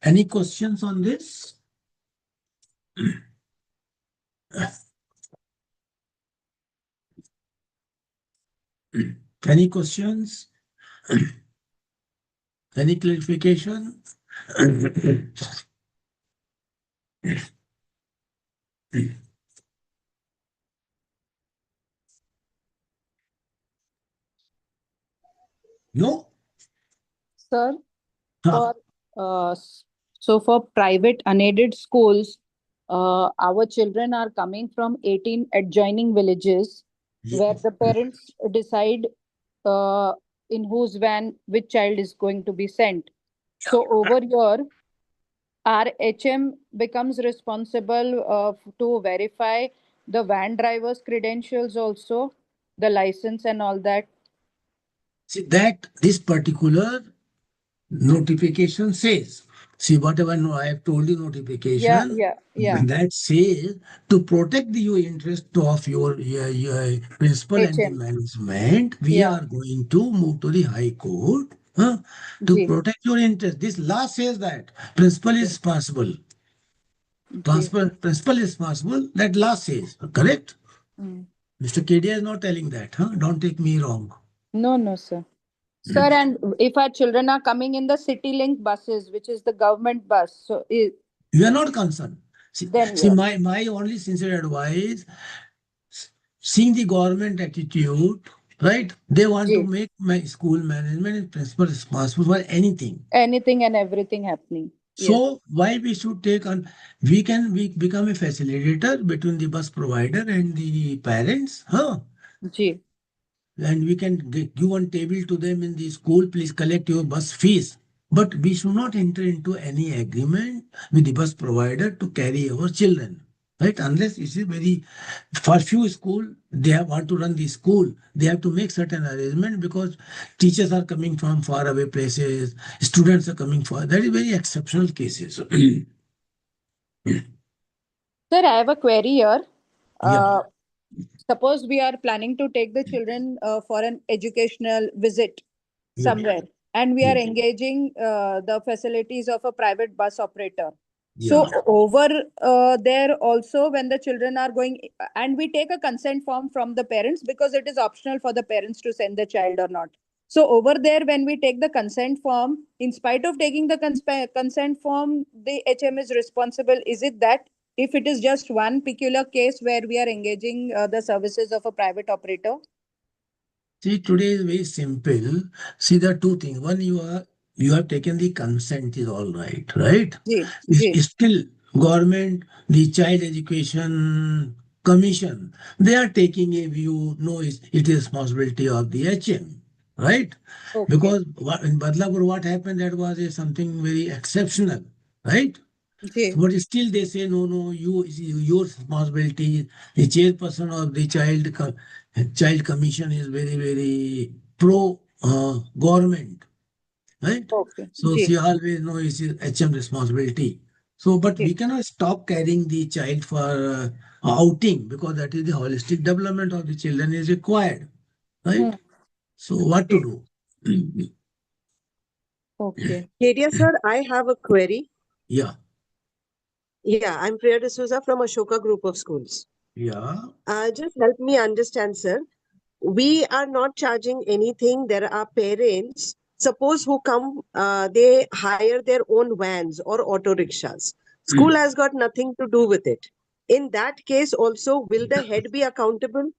Any questions on this? Any questions? Any clarification? No? Sir, for so for private unaided schools, our children are coming from 18 adjoining villages where the parents decide in whose van which child is going to be sent. So over here, our HM becomes responsible to verify the van driver's credentials also, the license and all that. See that this particular notification says, see whatever I have told you notification, that says to protect your interest of your principal and the management, we are going to move to the High Court to protect your interest. This law says that principal is responsible. Principal is responsible, that law says, correct? Mr. Kedia is not telling that, don't take me wrong. No, sir. Sir, and if our children are coming in the City Link buses, which is the government bus, so you are not concerned. See, my only sincere advice, seeing the government attitude, right? They want to make my school management and principal responsible for anything. Anything and everything happening. So why we should take on, we become a facilitator between the bus provider and the parents, and we can give one table to them in the school, please collect your bus fees. But we should not enter into any agreement with the bus provider to carry our children, right? Unless it is very, for few school, they want to run the school, they have to make certain arrangement because teachers are coming from far away places, students are coming for, that is very exceptional cases. Sir, I have a query here. Yeah. Suppose we are planning to take the children for an educational visit Yeah. somewhere, and we are engaging the facilities of a private bus operator. So Yeah. over there also, when the children are going, and we take a consent form from the parents because it is optional for the parents to send the child or not. So over there, when we take the consent form, in spite of taking the consent form, the HM is responsible. Is it that if it is just one peculiar case where we are engaging the services of a private operator? See, today is very simple. See, there are two things. One, you have taken the consent is all right, right? Ji, It's still government, the Child Education Commission, they are taking a view. No, it is responsibility of the HM, right? Okay. Because in Badlapur, what happened, that was something very exceptional, right? Ji. But still they say, no, your responsibility. The chairperson of the child commission is very, very pro government, right? Okay. So Ji. she always know it's HM responsibility. So, but we cannot stop carrying the child for outing because that is the holistic development of the children is required, right? So what to do? Okay. Kedia sir, I have a query. Yeah. Yeah, I'm Priya D'Souza from Ashoka Group of Schools. Yeah. Just help me understand, sir. We are not charging anything. There are parents, suppose who come, they hire their own vans or auto rickshaws. School has got nothing to do with it. In that case, also, will the head be accountable?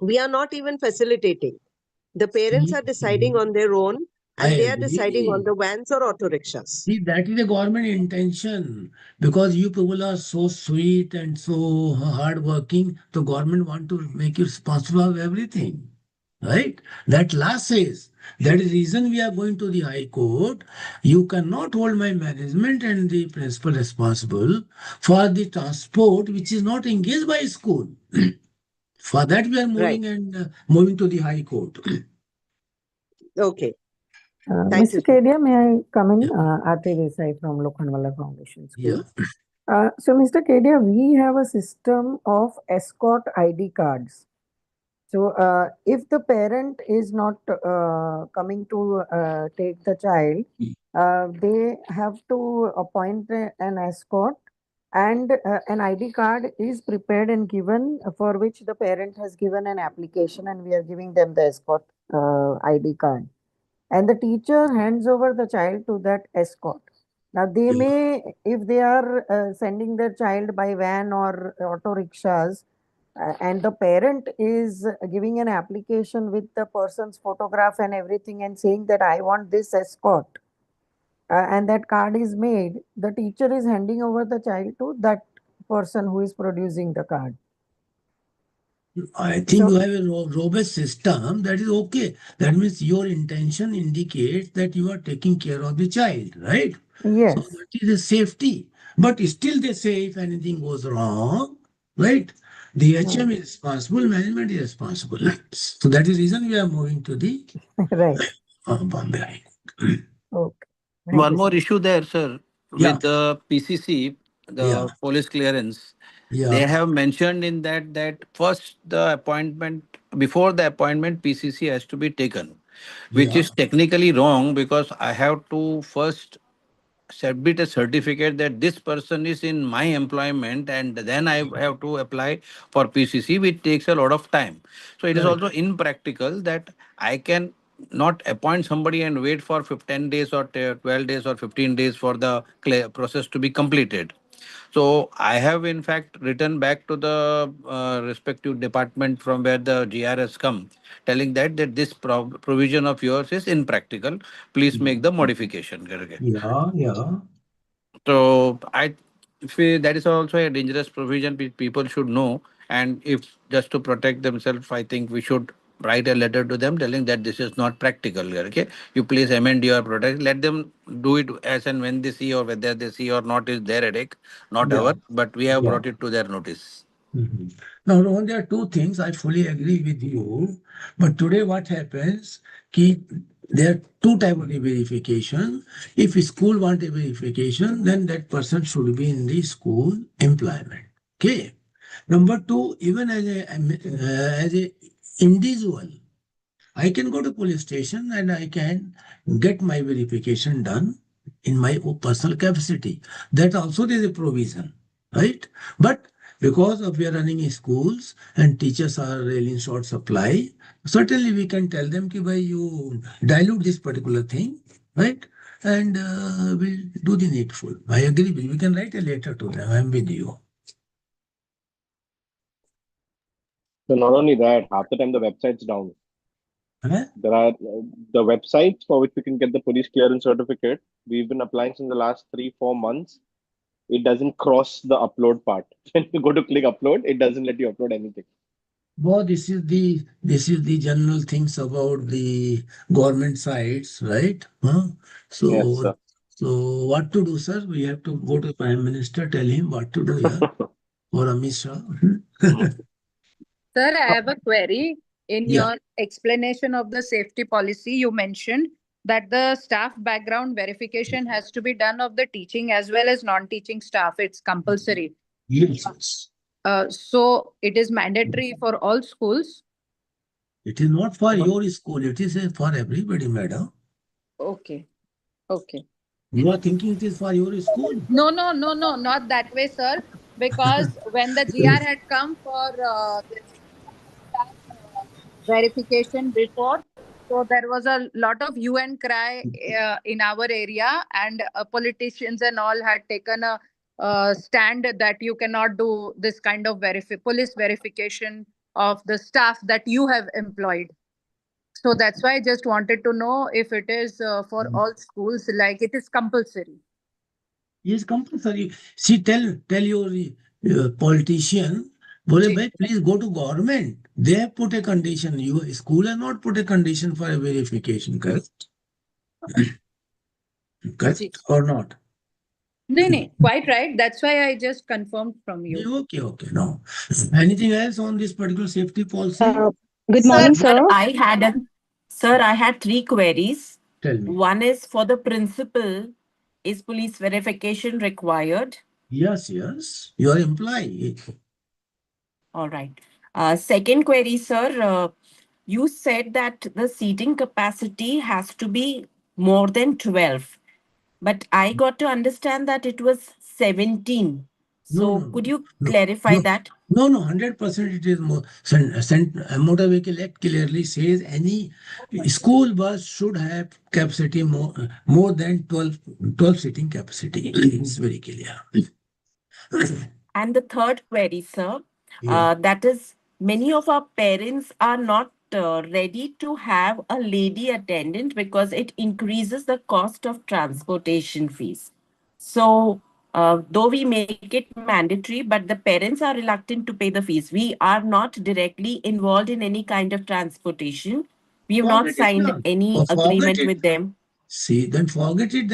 We are not even facilitating. The parents are deciding on their own I and they are deciding on agree. the vans or auto rickshaws. See, that is the government intention because you people are so sweet and so hardworking. The government want to make you responsible of everything, right? That law says that is reason we are going to the High Court. You cannot hold my management and the principal responsible for the transport which is not engaged by school. For that we are moving and moving to the High Court. Okay. Thank Mr. you, sir. Kedia, may I come in? Aarti Desai from Lokhandwala Foundation School. So, Mr. Kedia, we have a system of escort ID cards. So, if the parent is not coming to take the child, they have to appoint an escort, and an ID card is prepared and given for which the parent has given an application, and we are giving them the escort ID card. And the teacher hands over the child to that escort. Now, they may, if they are sending their child by van or auto rickshaws, and the parent is giving an application with the person's photograph and everything and saying that I want this escort, and that card is made, the teacher is handing over the child to that person who is producing the card. I think you have a robust system, that is okay. That means your intention indicates that you are taking care of the child, right? Yes. So that is a safety. But still they say if anything goes wrong, right? The HM is responsible, management is responsible. So that is the reason we are moving to the right. Bombay. Okay. One more issue there, sir, with the PCC, the police clearance. They have mentioned in that first the appointment, before the appointment, PCC has to be taken, which is technically wrong because I have to first submit a certificate that this person is in my employment and then I have to apply for PCC, which takes a lot of time. So it is also impractical that I can not appoint somebody and wait for 15 days or 12 days or 15 days for the process to be completed. So I have in fact written back to the respective department from where the GR has come, telling that this provision of yours is impractical. Please make the modification. Yeah. So I feel that is also a dangerous provision which people should know. And if just to protect themselves, I think we should write a letter to them telling that this is not practical here. Okay, you please amend your product. Let them do it as and when they see, or whether they see or not is their headache, not Yeah. our. But we have Yeah. brought it to their notice. Now, Rohan, there are two things. I fully agree with you. But today, what happens? There are two types of verification. If a school want a verification, then that person should be in the school employment. Okay. Number two, even as a individual, I can go to police station and I can get my verification done in my personal capacity. That also there is a provision, right? But because of we are running schools and teachers are really in short supply, certainly we can tell them ki bhai, you dilute this particular thing, right? And we'll do the needful. I agree with you. We can write a letter to them. I'm with you. So not only that, half the time the website's down. Huh? There are the websites for which we can get the police clearance certificate. We've been applying since the last 3-4 months. It doesn't cross the upload part. When you go to click upload, it doesn't let you upload anything. Well, this is the general things about the government sites, right? Huh? So, Yes, sir. so what to do, sir? We have to go to Prime Minister, tell him what to do, yeah, or Amit Shah. Sir, I have a query. In Yeah. your explanation of the safety policy, you mentioned that the staff background verification has to be done of the teaching as well as non-teaching staff. It's compulsory. Yes. So it is mandatory for all schools. It is not for your school. It is for everybody, madam. Okay. Okay. You are thinking it is for your school? No, not that way, sir. Because when the GR had come for this staff verification before, so there was a lot of hue and cry in our area, and politicians and all had taken a stand that you cannot do this kind of police verification of the staff that you have employed. So that's why I just wanted to know if it is for all schools, like it is compulsory. Yes, compulsory. See, tell your politician, bole bhai, please go to government. They have put a condition. You school has not put a condition for a verification, correct? Correct or not? No, quite right. That's why I just confirmed from you. Okay. No. Anything else on this particular safety policy? Good morning, sir. I had three queries. Tell me. One is for the principal, is police verification required? Yes. You are employee. All right. Second query, sir. You said that the seating capacity has to be more than 12, but I got to understand that it was 17. So could you clarify that? No, 100% it is more. Motor Vehicle Act clearly says any school bus should have capacity more than 12 seating capacity. It's very clear. And the third query, sir, that is many of our parents are not ready to have a lady attendant because it increases the cost of transportation fees. So, though we make it mandatory, but the parents are reluctant to pay the fees. We are not directly involved in any kind of transportation. We have not signed any agreement with them. See, then forget it.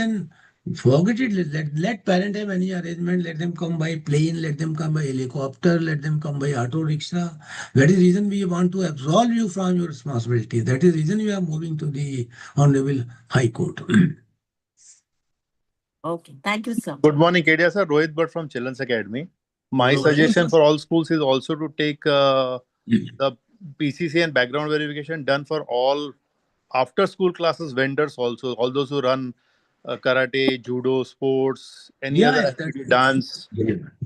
Forget it. Let parent have any arrangement. Let them come by plane. Let them come by helicopter. Let them come by auto rickshaw. That is the reason we want to absolve you from your responsibility. That is the reason we are moving to the Honorable High Court. Okay, thank you, sir. Good morning, Kedia sir. Rohit Bhatt from Children's Academy. My suggestion for all schools is also to take the PCC and background verification done for all after school classes vendors also, all those who run karate, judo, sports, any other activity, dance.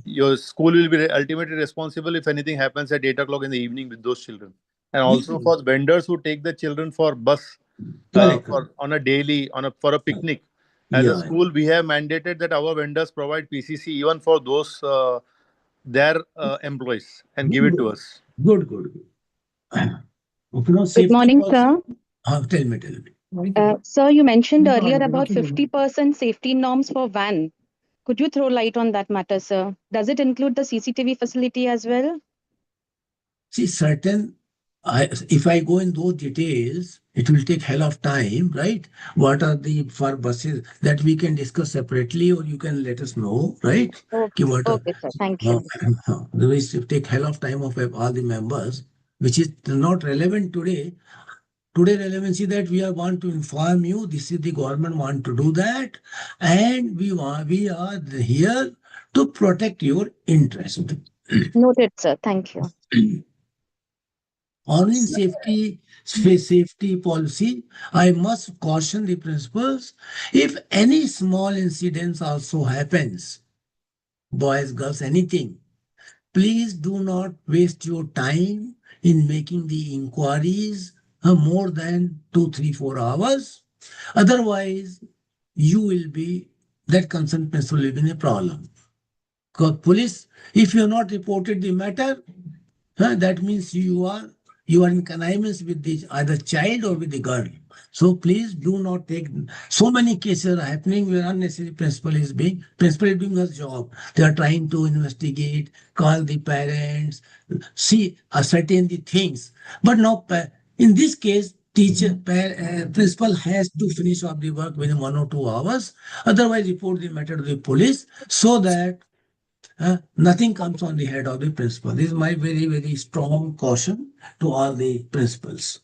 Your school will be ultimately responsible if anything happens at 8 o'clock in the evening with those children. And also for vendors who take the children for bus on a daily, for a picnic. As a school, we have mandated that our vendors provide PCC even for those their employees and give it to us. Good. Good morning, sir. Tell me. Sir, you mentioned earlier about 50% safety norms for van. Could you throw light on that matter, sir? Does it include the CCTV facility as well? See, certain if I go in those details, it will take hell of time, right? What are the for buses that we can discuss separately, or you can let us know, right? Okay, What are, okay, sir. Thank you. otherwise it take hell of time of all the members, which is not relevant today. Today relevancy that we are want to inform you, this is the government want to do that, and we are here to protect your interest. Noted, sir. Thank you. Online safety policy, I must caution the principals, if any small incidents also happens, boys, girls, anything, please do not waste your time in making the inquiries more than 2, 3, 4 hours. Otherwise, you will be, that concerned principal will be in a problem. Because police, if you have not reported the matter, that means you are in connivance with the either child or with the girl. So please do not take, so many cases are happening where unnecessary principal is doing his job. They are trying to investigate, call the parents, see, ascertain the things. But now in this case, principal has to finish off the work within 1 or 2 hours. Otherwise, report the matter to the police so that nothing comes on the head of the principal. This is my very, very strong caution to all the principals.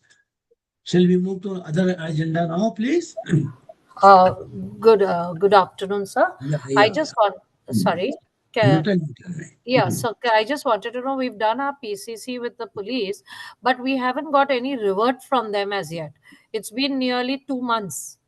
Shall we move to other agenda now, please? Uh, good afternoon, sir. Yeah, I yeah. just want, sorry. You Ca- tell me. Yeah, so I just wanted to know, we've done our PCC with the police, but we haven't got any revert from them as yet. It's been nearly 2 months.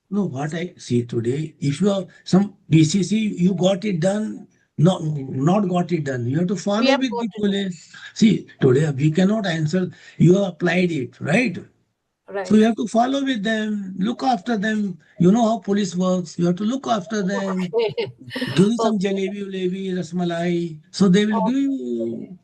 No, what I see today, if you have some BCC, you got it done, not got it done. You have to We follow have with got the it. police. See, today we cannot answer. You have applied it, right? So Right. you have to follow with them, look after them. You know how police works. You have to look after them. Okay. Give you some Okay. jalebi, ulebi, rasmalai. So they will Oh, give you.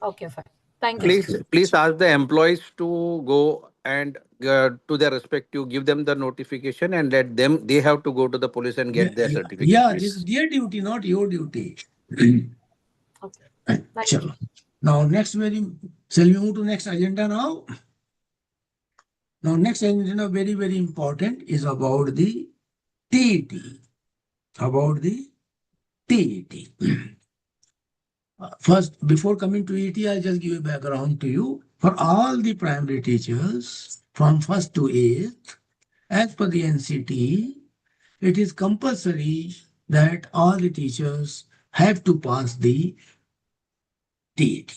okay, fine. Thank you, sir. Please ask the employees to go and to their respective, give them the notification and let them, they have to go to the police and Yeah, get their yeah, certificate, yeah, this is please. their duty, not your duty. Okay. Thank you. Chalo. Now, shall we move to next agenda now? Now, next agenda, very, very important, is about the TET. About the TET. First, before coming to ET, I'll just give a background to you. For all the primary teachers, from 1st to 8th, as per the NCT, it is compulsory that all the teachers have to pass the TET.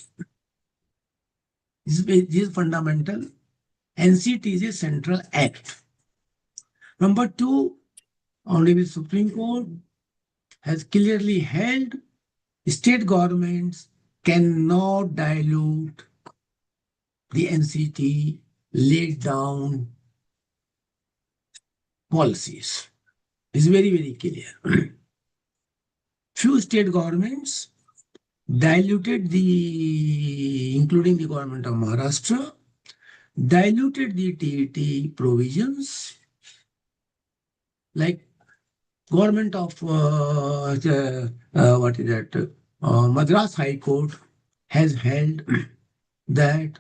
This is fundamental. NCT is a central act. Number two, only the Supreme Court has clearly held state governments cannot dilute the NCT laid down policies. It's very, very clear. Few state governments diluted including the government of Maharashtra, diluted the TET provisions, like government of what is that? Madras High Court has held that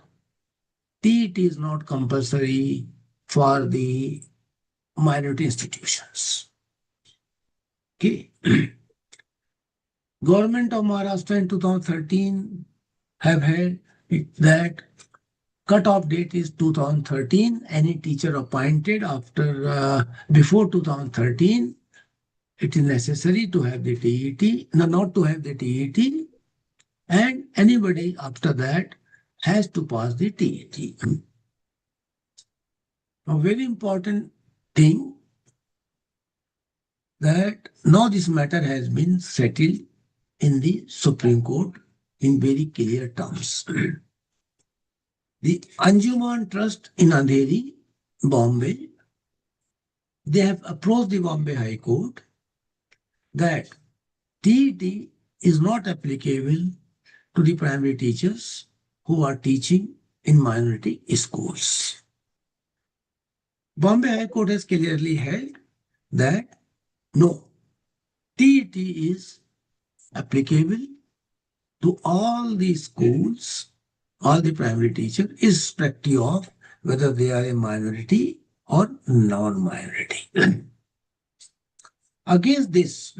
TET is not compulsory for the minority institutions. Okay. Government of Maharashtra in 2013 have held that cut-off date is 2013. Any teacher appointed before 2013, it is necessary to have the TET, not to have the TET, and anybody after that has to pass the TET. A very important thing that now this matter has been settled in the Supreme Court in very clear terms. The Anjuman Trust in Andheri, Bombay, they have approached the Bombay High Court that TET is not applicable to the primary teachers who are teaching in minority schools. Bombay High Court has clearly held that no, TET is applicable to all the schools all the primary teachers, irrespective of whether they are a minority or non-minority. Against this,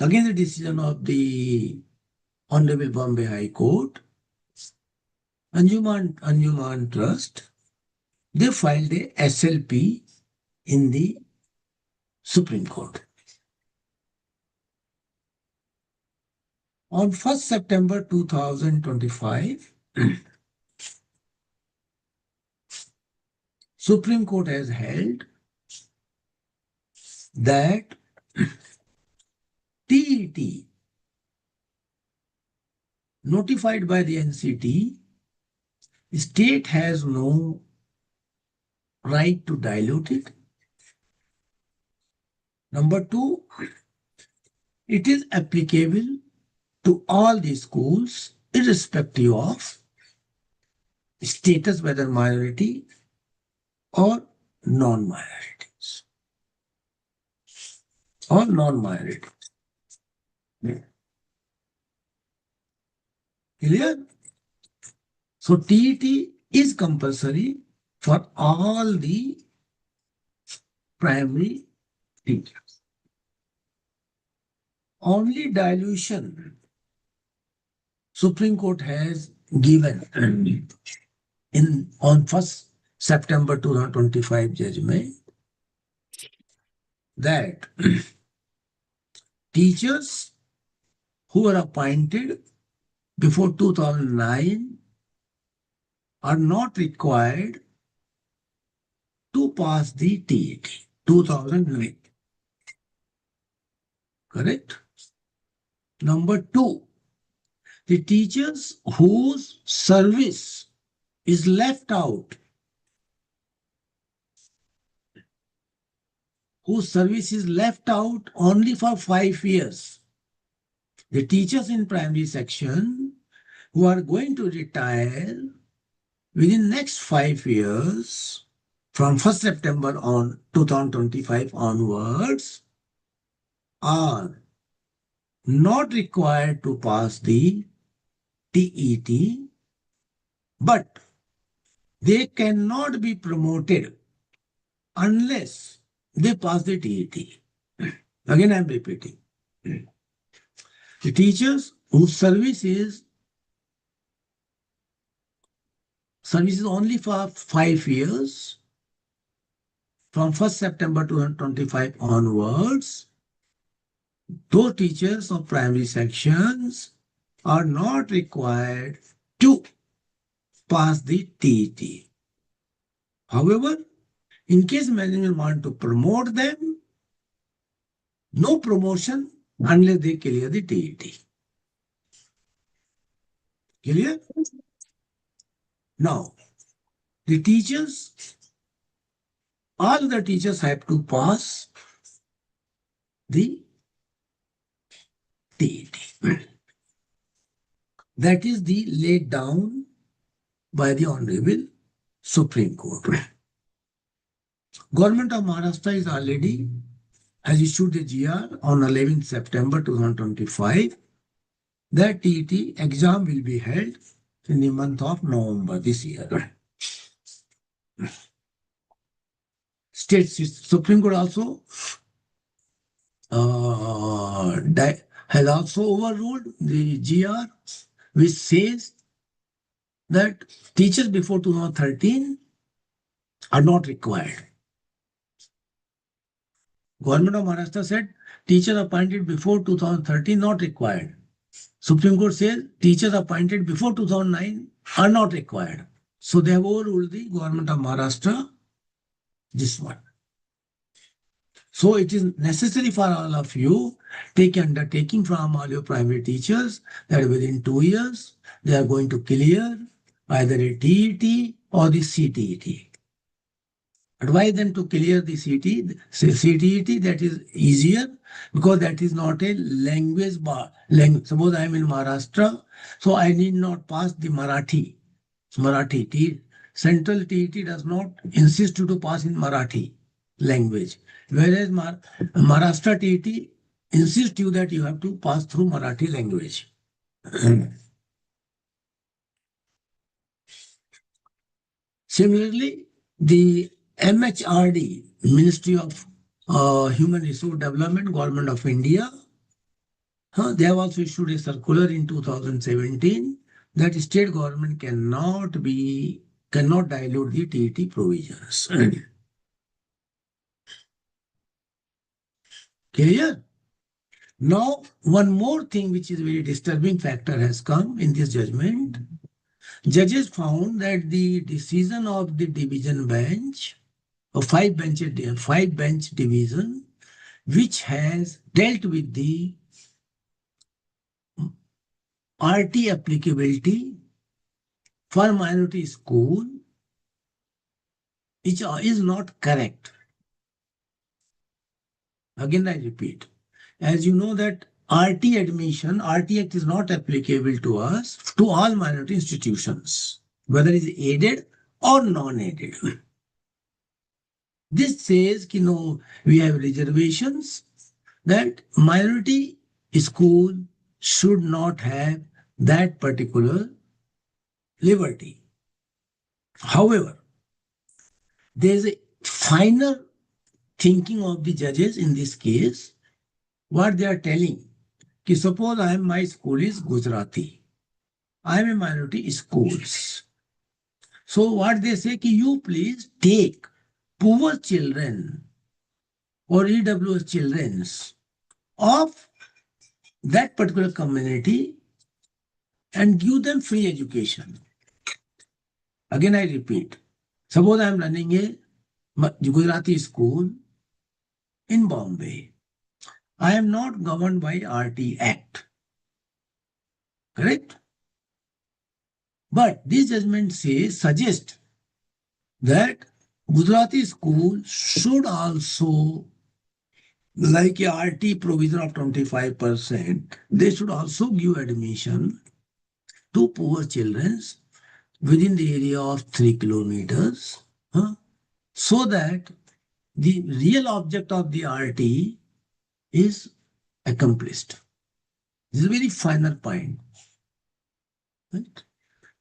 against the decision of the Honorable Bombay High Court, Anjuman Trust, they filed a SLP in the Supreme Court. On 1st September 2025, Supreme Court has held that TET notified by the NCT, state has no right to dilute it. Number two, it is applicable to all the schools, irrespective of status, whether minority or non-minorities. Or non-minorities. Clear? So TET is compulsory for all the primary teachers. Only dilution Supreme Court has given on 1st September 2025 judgment that teachers who were appointed before 2009 are not required to pass the TET 2009. Correct? Number two, the teachers whose service is left out, only for 5 years. The teachers in primary section who are going to retire within next 5 years, from 1st September on 2025 onwards, are not required to pass the TET, but they cannot be promoted unless they pass the TET. Again, I am repeating. The teachers whose service is only for 5 years, from 1st September 2025 onwards, those teachers of primary sections are not required to pass the TET. However, in case management want to promote them, no promotion unless they clear the TET. Clear? Now, the teachers, all the teachers have to pass the TET. That is the laid down by the Honorable Supreme Court. Government of Maharashtra is already has issued a GR on 11th September 2025 that TET exam will be held in the month of November this year. State Supreme Court also has also overruled the GR, which says that teachers before 2013 are not required. Government of Maharashtra said teachers appointed before 2013 not required. Supreme Court says teachers appointed before 2009 are not required. So they have overruled the Government of Maharashtra, this one. So it is necessary for all of you take undertaking from all your primary teachers that within 2 years they are going to clear either a TET or the CTET. Advise them to clear the CTET, that is easier because that is not a language bar. Suppose I am in Maharashtra, so I need not pass the Marathi. Central TET does not insist you to pass in Marathi language. Whereas Maharashtra TET insists you that you have to pass through Marathi language. Similarly, the MHRD, Ministry of Human Resource Development, Government of India, they have also issued a circular in 2017 that state government cannot dilute the TET provisions. Clear? Now, one more thing which is very disturbing factor has come in this judgment. Judges found that the decision of the division bench, a five-bench division, which has dealt with the RT applicability for minority school, is not correct. Again, I repeat, as you know that RT Act is not applicable to us, to all minority institutions, whether it is aided or non-aided. This says, we have reservations that minority school should not have that particular liberty. However, there is a finer thinking of the judges in this case. What they are telling, suppose my school is Gujarati, I am a minority schools. So what they say, you please take poor children or EWS children of that particular community and give them free education. Again, I repeat, suppose I am running a Gujarati school in Bombay. I am not governed by RT Act. Correct? But this judgment suggests that Gujarati school should also, like a RT provision of 25%, they should also give admission to poor children within the area of 3 kilometers, so that the real object of the RT is accomplished. This is a very final point. Right?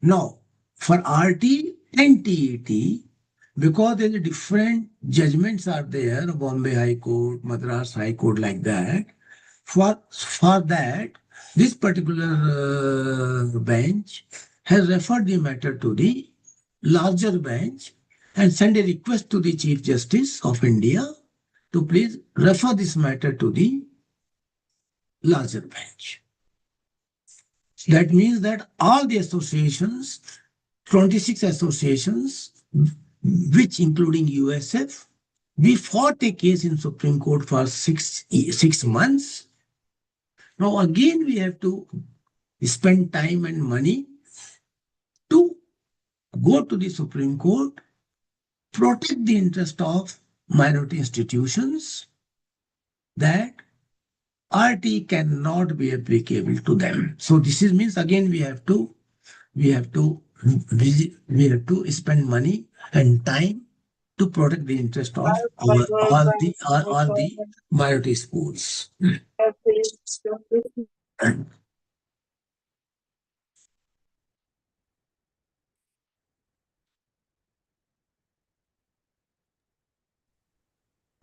Now, for RT and TET, because there are different judgments are there, Bombay High Court, Madras High Court, like that, for that, this particular bench has referred the matter to the larger bench and sent a request to the Chief Justice of India to please refer this matter to the larger bench. That means that all the associations, 26 associations, which including USF, we fought a case in Supreme Court for six months. Now again we have to spend time and money to go to the Supreme Court, protect the interest of minority institutions, that RT cannot be applicable to them. So this means again we have to spend money and time to protect the interest of all the minority schools.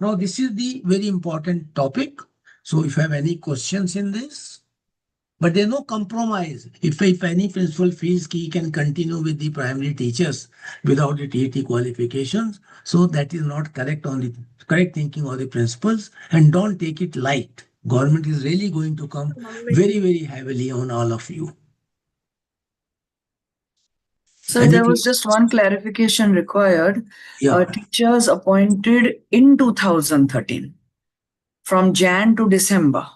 Now this is the very important topic. So if you have any questions in this, but there's no compromise. If any principal feels he can continue with the primary teachers without the TET qualifications, so that is not correct on the correct thinking of the principals, and don't take it light. Government is really going to come very, very heavily on all of you. So there was just one clarification required. Teachers appointed in 2013 from Jan to December.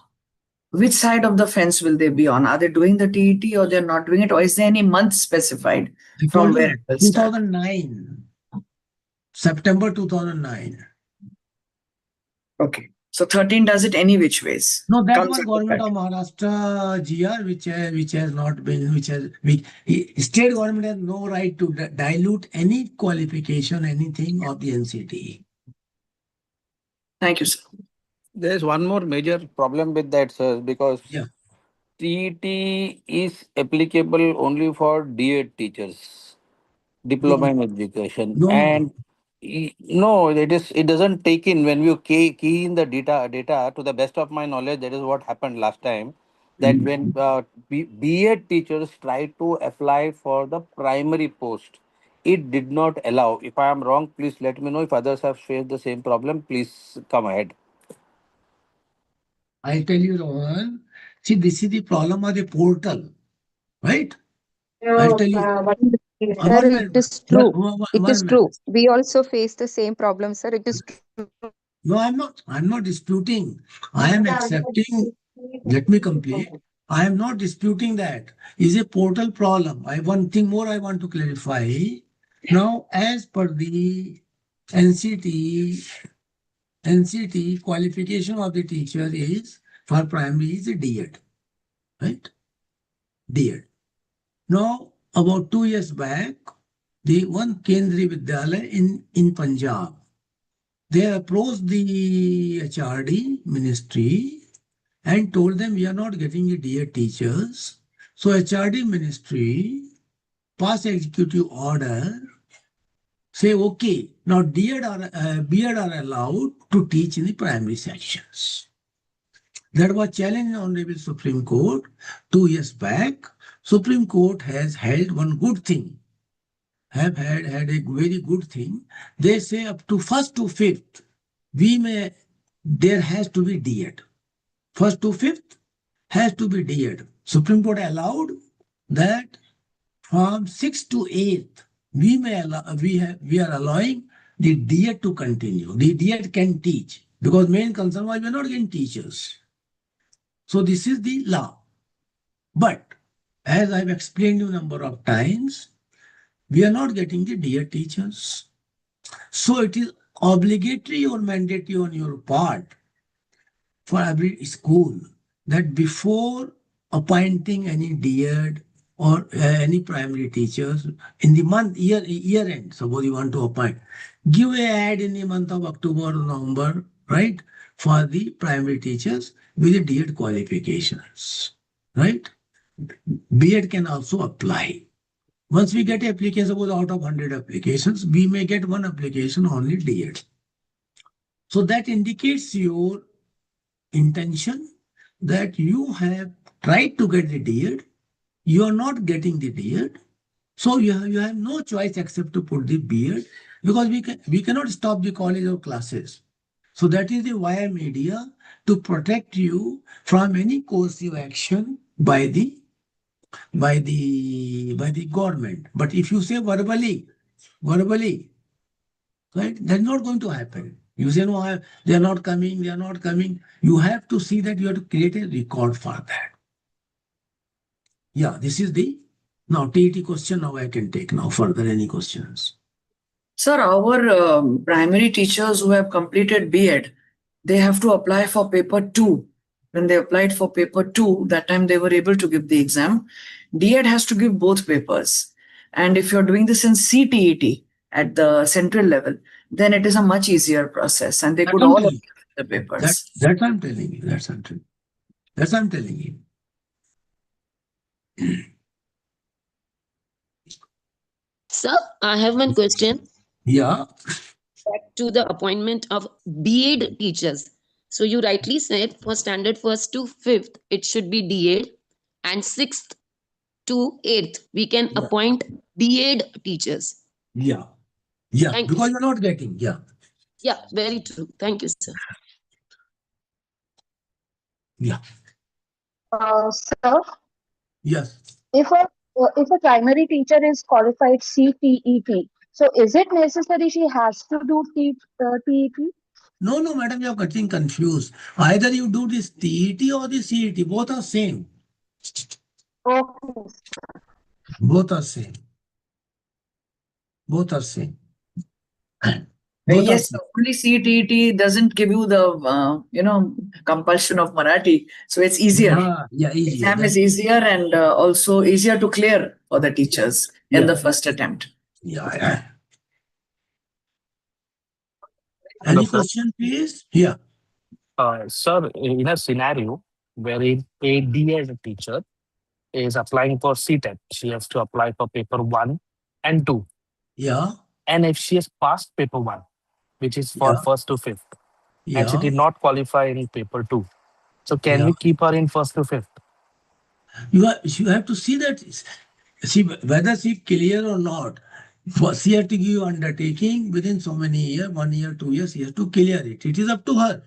Which side of the fence will they be on? Are they doing the TET or they're not doing it? Or is there any month specified from where it will start? 2009. September 2009. Okay. So 13 does it any which ways? No, that was government of Maharashtra GR, which has not been, state government has no right to dilute any qualification, anything of the NCT. Thank you, sir. There is one more major problem with that, sir, because TET is applicable only for D.Ed teachers. diploma in education. No, And no, it doesn't take in when you key in the data. To the best of my knowledge, that is what happened last time. That when B.Ed teachers tried to apply for the primary post, it did not allow. If I am wrong, please let me know. If others have faced the same problem, please come ahead. I'll tell you, Rohan. See, this is the problem of the portal, right? I'll tell you. Sir, it is true. It is true. We also face the same problem, sir. It is true. No, I'm not. I'm not disputing. I am accepting. Let me complete. I am not disputing that. Is a portal problem. One thing more I want to clarify. Now, as per the NCT qualification of the teacher is for primary is a D.Ed, right? D.Ed. Now, about 2 years back, the one Kendriya Vidyalaya in Punjab, they approached the HRD ministry and told them we are not getting a D.Ed teachers. So HRD ministry passed executive order, say okay, now B.Ed are allowed to teach in the primary sections. That was challenged in Honorable Supreme Court 2 years back. Supreme Court has held one good thing, had a very good thing. They say up to 1st to 5th, there has to be D.Ed. 1st to 5th has to be D.Ed. Supreme Court allowed that from 6th to 8th, we are allowing the D.Ed to continue. The D.Ed can teach because main concern was we are not getting teachers. So this is the law. But as I've explained you a number of times, we are not getting the D.Ed teachers. So it is obligatory or mandatory on your part for every school that before appointing any D.Ed or any primary teachers in the year end, suppose you want to appoint, give a ad in the month of October or November, right, for the primary teachers with the D.Ed qualifications, right? B.Ed can also apply. Once we get applications, suppose out of 100 applications, we may get one application only D.Ed. So that indicates your intention that you have tried to get the D.Ed, you are not getting the D.Ed, so you have no choice except to put the B.Ed because we cannot stop the college or classes. So that is the via media to protect you from any coercive action by the government. But if you say verbally, right, that's not going to happen. You say, no, they are not coming, they are not coming. You have to see that you have to create a record for that. Yeah, this is the now TET question. Now I can take now further any questions. Sir, our primary teachers who have completed B.Ed, they have to apply for paper 2. When they applied for paper 2, that time they were able to give the exam. D.Ed has to give both papers. And if you're doing this in CTET at the central level, then it is a much easier process and they could all apply the papers. That's what I'm telling you. That's what I'm telling you. Sir, I have one question. Yeah. Back to the appointment of B.Ed teachers. So you rightly said for standard 1st to 5th, it should be D.Ed, and 6th to 8th, we can appoint B.Ed teachers. Yeah. Yeah. Thank because you. you're not getting. Yeah. Yeah, very true. Thank you, sir. Yeah. Sir, Yes. if a primary teacher is qualified CTET, so is it necessary she has to do TET? No, madam, you're getting confused. Either you do this TET or the CET. Both are same. Okay. Both are same. Both are same. Both Yes, are only CTET doesn't give you the compulsion of Marathi, so it's easier. Yeah, easier. Exam is easier and also easier to clear for the teachers in the first attempt. Yeah. Any question, please? Yeah. Sir, in a scenario wherein a D.Ed teacher is applying for CTET, she has to apply for paper 1 and 2. Yeah. And if she has passed paper 1, which is for 1st to 5th, and she did not qualify in paper 2, so can we keep her in 1st to 5th? You have to see that, see whether she clear or not. For she has to give undertaking within so many years, 1 year, 2 years, she has to clear it. It is up to her.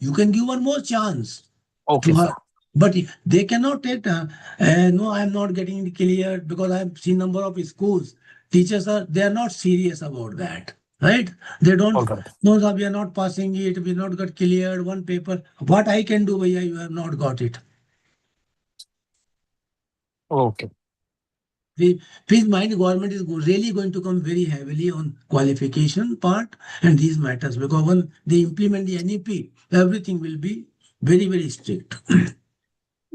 You can give one more chance to her. Sir. But they cannot take, no, I am not getting it cleared because I have seen number of schools. Teachers they are not serious about that. Right? They don't, no, sir, we are not passing it, we not got cleared, one paper. What I can do, Bhaiya, you have not got it. Okay. Please mind, government is really going to come very heavily on qualification part and these matters, because when they implement the NEP, everything will be very, very strict.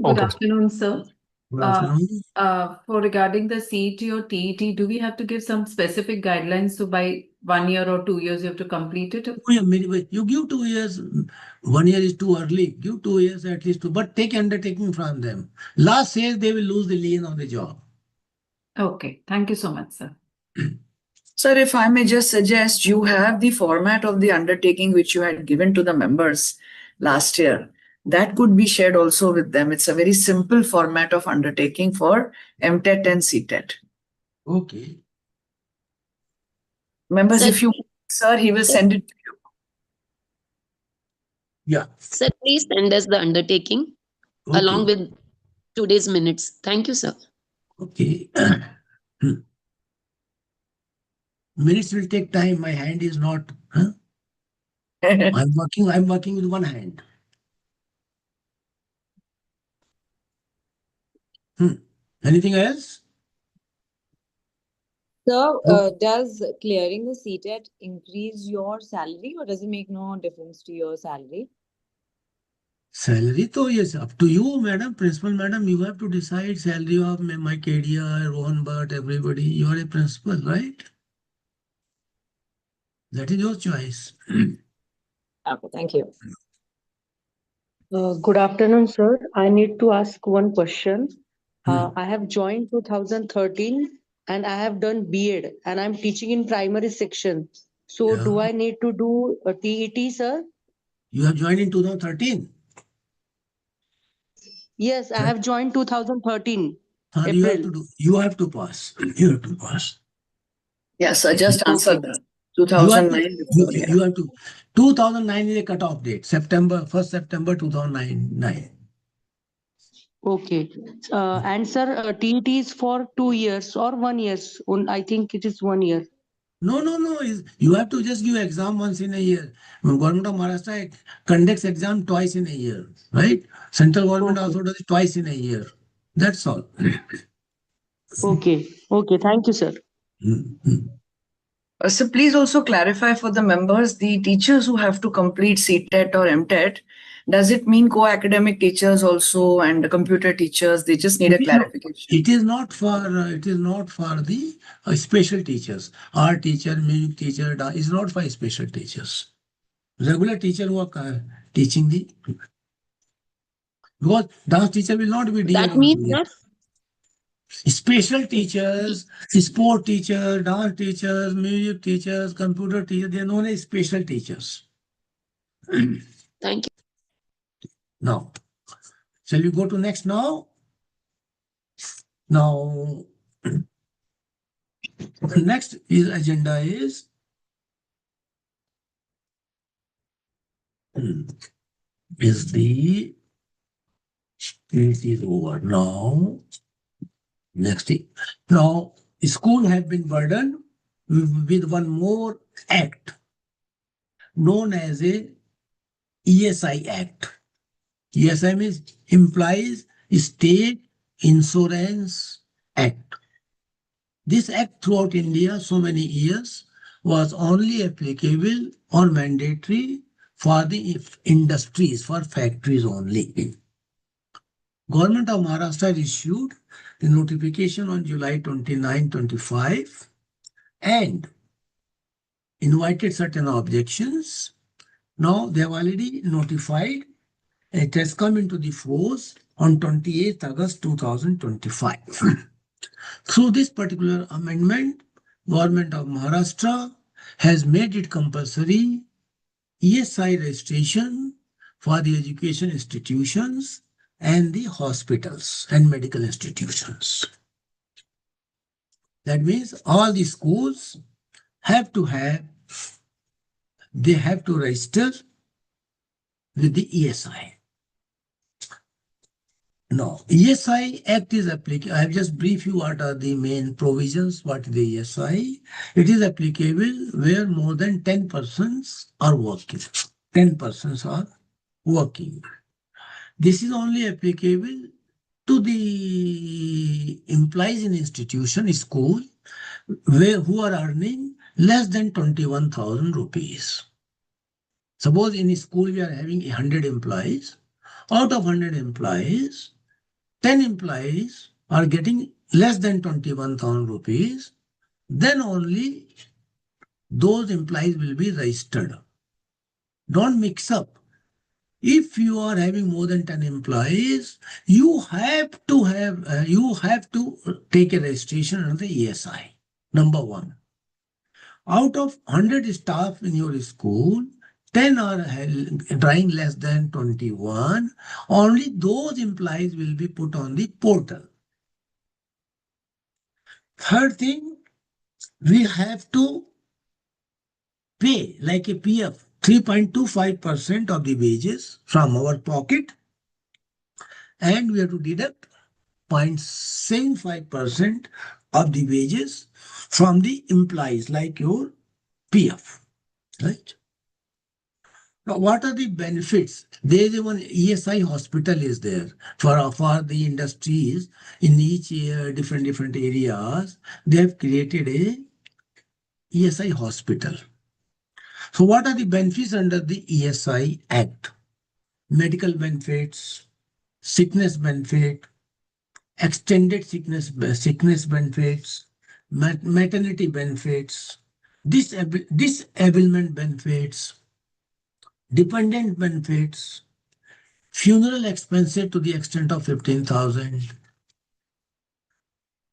Good afternoon, sir. Good afternoon. For regarding the CET or TET, do we have to give some specific guidelines? So by 1 year or 2 years, you have to complete it? Oh, yeah, you give 2 years, 1 year is too early. Give 2 years at least, but take undertaking from them. Last says they will lose the lien on the job. Okay, thank you so much, sir. Sir, if I may just suggest, you have the format of the undertaking which you had given to the members last year. That could be shared also with them. It's a very simple format of undertaking for MTET and CTET. Okay. Members, if you, sir, he will send it to you. Yeah. Sir, please send us the undertaking along with today's minutes. Thank you, sir. Okay. Minutes will take time. My hand is not. Huh? I'm working with one hand. Anything else? So, does clearing the CTET increase your salary, or does it make no difference to your salary? Salary, though, yes, up to you, madam, principal, madam. You have to decide salary of my Kedia, Rohan Bhatt, everybody. You are a principal, right? That is your choice. Okay, thank you. Good afternoon, sir. I need to ask one question. I have joined 2013 and I have done B.Ed and I'm teaching in primary section. So do I need to do a TET, sir? You have joined in 2013? Yes, I have joined 2013. April. You have to pass. You have to pass. Yes, I just answered that. 2009. You have to. 2009 is a cutoff date. First September 2009. Okay. And sir, TET is for 2 years or 1 year. I think it is 1 year. No. You have to just give exam once in a year. Government of Maharashtra conducts exam twice in a year, right? Central government also does it twice in a year. That's all. Okay. Thank you, sir. So please also clarify for the members, the teachers who have to complete CTET or MTET, does it mean co-academic teachers also and computer teachers? They just need a clarification. It is not for the special teachers. Art teacher, music teacher, is not for special teachers. Regular teacher who are teaching because dance teacher will not be. That means that special teachers, sport teachers, dance teachers, music teachers, computer teachers, they are known as special teachers. Thank you. Now, shall we go to next now? Now, next agenda is the it is over now. Next thing. Now, school have been burdened with one more act known as a ESI Act. ESI means implies State Insurance Act. This act throughout India so many years was only applicable or mandatory for the industries, for factories only. Government of Maharashtra issued the notification on July 29, 25 and invited certain objections. Now they have already notified. It has come into the force on 28th August 2025. Through this particular amendment, Government of Maharashtra has made it compulsory ESI registration for the education institutions and the hospitals and medical institutions. That means all the schools have to register with the ESI. Now, ESI Act is applicable. I have just briefed you what are the main provisions, what is the ESI. It is applicable where more than 10 persons are working. 10 persons are working. This is only applicable to the employees in institution, school, who are earning less than 21,000 rupees. Suppose in a school we are having 100 employees. Out of 100 employees, 10 employees are getting less than 21,000 rupees. Then only those employees will be registered. Don't mix up. If you are having more than 10 employees, you have to take a registration under the ESI. Number one. Out of 100 staff in your school, 10 are drawing less than 21. Only those employees will be put on the portal. Third thing, we have to pay like a PF. 3.25% of the wages from our pocket, and we have to deduct 0.75% of the wages from the employees, like your PF, right? Now, what are the benefits? There is one ESI hospital is there for the industries in each different areas. They have created a ESI hospital. So what are the benefits under the ESI Act? Medical benefits, sickness benefit, extended sickness benefits, maternity benefits, disablement benefits, dependent benefits, funeral expenses to the extent of 15,000,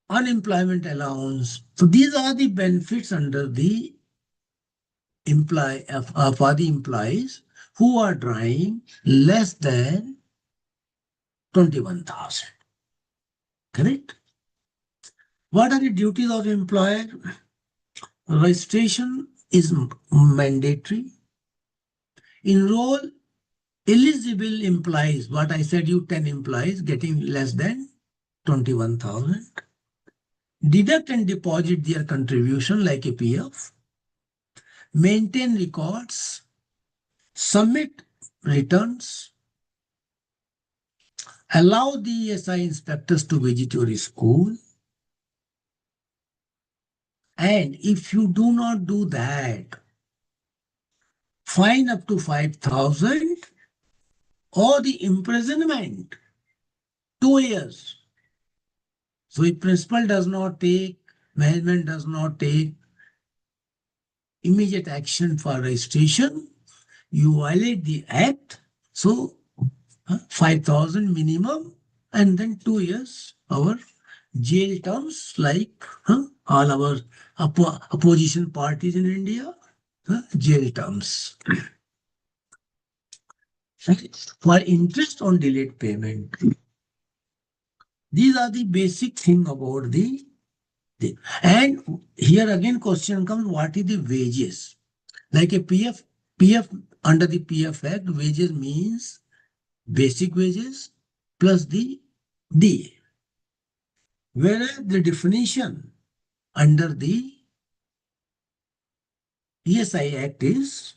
unemployment allowance. So these are the benefits under the for the employees who are drawing less than 21,000. Correct? What are the duties of employer? Registration is mandatory. Enroll eligible employees. What I said, you 10 employees getting less than 21,000. Deduct and deposit their contribution like a PF. Maintain records, submit returns, allow the ESI inspectors to visit your school, and if you do not do that, fine up to 5,000 or the imprisonment 2 years. So if principal does not take, management does not take immediate action for registration, you violate the act. So 5,000 minimum and then 2 years our jail terms, like all our opposition parties in India, jail terms. For interest on delayed payment. These are the basic thing about the. And here again question comes, what is the wages? Like a PF under the PF Act, wages means basic wages plus the DA. Whereas the definition under the ESI Act is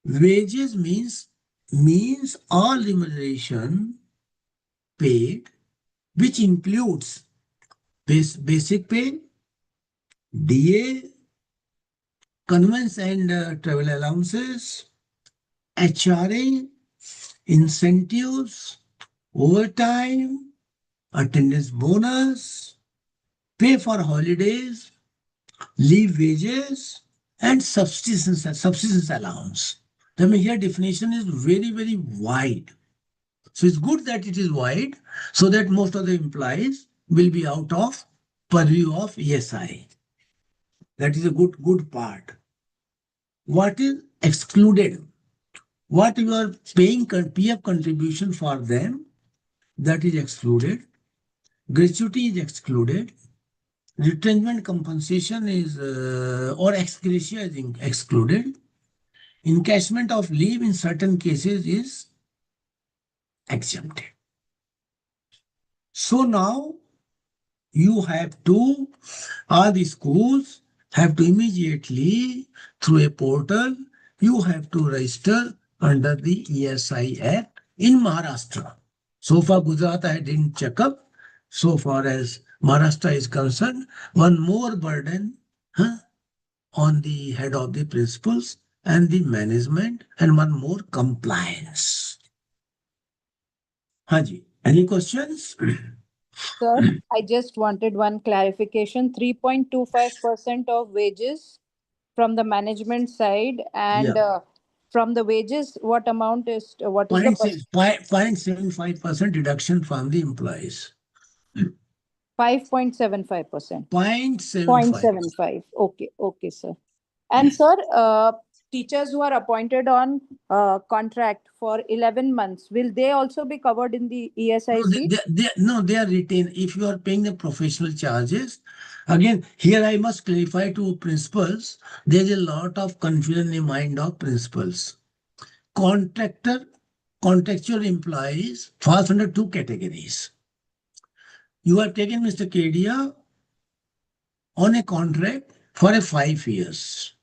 wages means all remuneration paid, which includes basic pay, DA, conveyance and travel allowances, HRA, incentives, overtime, attendance bonus, pay for holidays, leave wages, and subsistence allowance. I mean, here definition is very, very wide. So it's good that it is wide, so that most of the employees will be out of purview of ESI. That is a good part. What is excluded? What you are paying PF contribution for them, that is excluded. Gratuity is excluded. Retrenchment compensation is or ex gratia is excluded. Encashment of leave in certain cases is exempted. So now you have to, all the schools have to immediately, through a portal, you have to register under the ESI Act in Maharashtra. So far, Gujarat, I didn't check up. So far as Maharashtra is concerned, one more burden on the head of the principals and the management, and one more compliance. Haji, any questions? Sir, I just wanted one clarification. 3.25% of wages from the management side, and from the wages, what amount is what is the 0.75% deduction from the employees. 5.75%. 0.75. Okay, sir. And sir, teachers who are appointed on contract for 11 months, will they also be covered in the ESIC? No, they are retained. If you are paying the professional charges, again, here I must clarify to principals, there is a lot of confusion in the mind of principals. Contractual employees falls under two categories. You are taking Mr. Kedia on a contract for 5 years,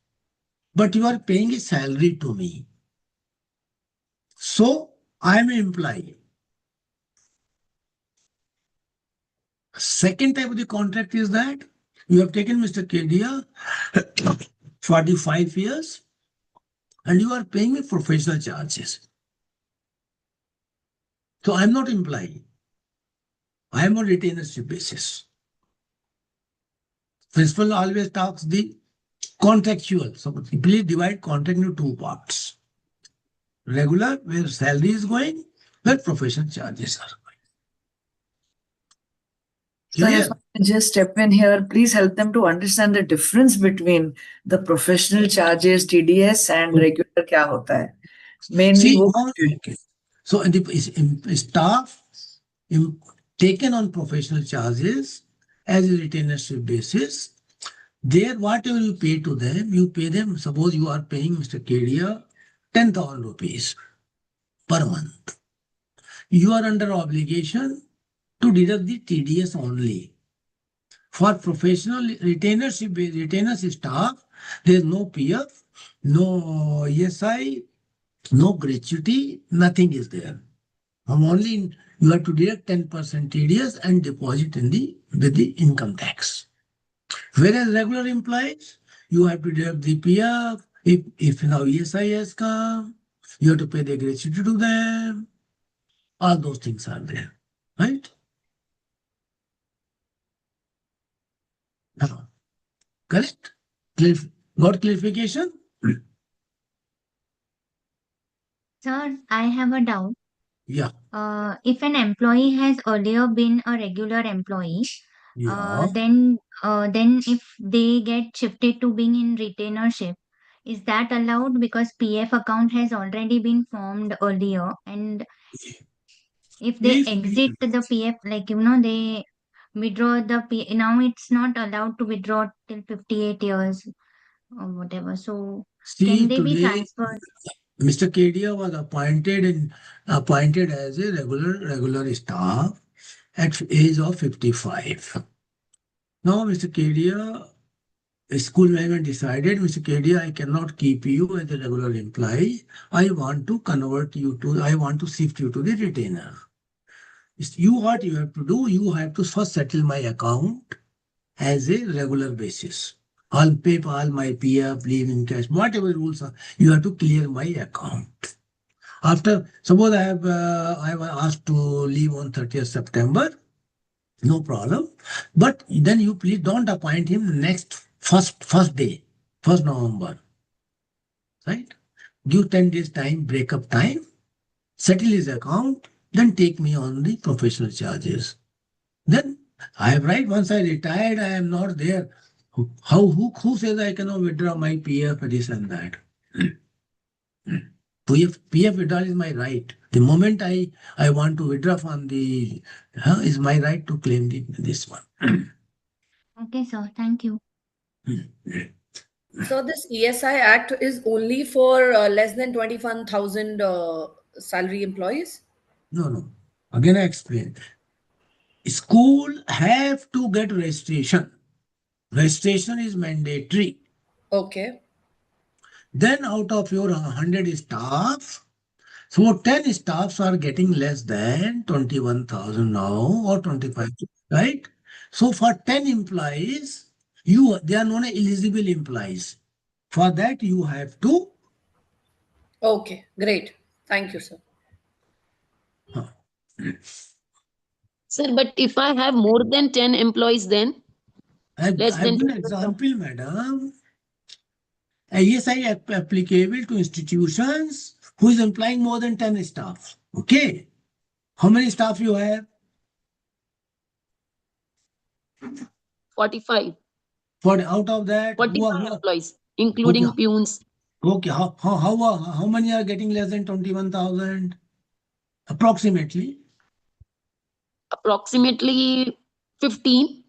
but you are paying a salary to me. So I am an employee. Second type of the contract is that you have taken Mr. Kedia for the 5 years and you are paying me professional charges. So I'm not employee. I am on retainership basis. Principal always talks the contractual. So please divide contract into two parts. Regular, where salary is going, where professional charges are going. So just step in here. Please help them to understand the difference between the professional charges, TDS, and regular kya hota hai. Mainly, so the staff taken on professional charges as a retainership basis, there whatever you pay to them, you pay them. Suppose you are paying Mr. Kedia 10,000 rupees per month. You are under obligation to deduct the TDS only. For professional retainers staff, there is no PF, no ESI, no gratuity, nothing is there. Only you have to deduct 10% TDS and deposit with the income tax. Whereas regular employees, you have to deduct the PF. If now ESI has come, you have to pay the gratuity to them. All those things are there, right? Correct? Got clarification? Sir, I have a doubt. Yeah. If an employee has earlier been a regular employee, then if they get shifted to being in retainership, is that allowed? Because PF account has already been formed earlier, and if they exit the PF, like they withdraw the PF, now it's not allowed to withdraw till 58 years or whatever. So can they be transferred? Mr. Kedia was appointed as a regular staff at age of 55. Now, Mr. Kedia, school management decided, Mr. Kedia, I cannot keep you as a regular employee. I want to shift you to the retainer. What you have to do, you have to first settle my account as a regular basis. I'll pay all my PF, leave in cash, whatever rules are, you have to clear my account. After, suppose I was asked to leave on 30th September, no problem. But then you please don't appoint him next first day, 1st November. Right? Give 10 days time, breakup time, settle his account, then take me on the professional charges. Then I have right, once I retired, I am not there. Who says I cannot withdraw my PF, this and that? PF withdrawal is my right. The moment I want to withdraw from the, is my right to claim this one. Okay, sir. Thank you. So this ESI Act is only for less than 21,000 salary employees? No. Again, I explain. School have to get registration. Registration is mandatory. Okay. Then out of your 100 staff, so 10 staffs are getting less than 21,000 now or 25, right? So for 10 employees, they are known as eligible employees. For that, you have to. Okay, great. Thank you, sir. Sir, but if I have more than 10 employees, then I've given an example, madam. ESI applicable to institutions who is employing more than 10 staff. Okay. How many staff you have? 45. Out of that, 45 employees, including peons. Okay. How many are getting less than 21,000? Approximately. Approximately 15.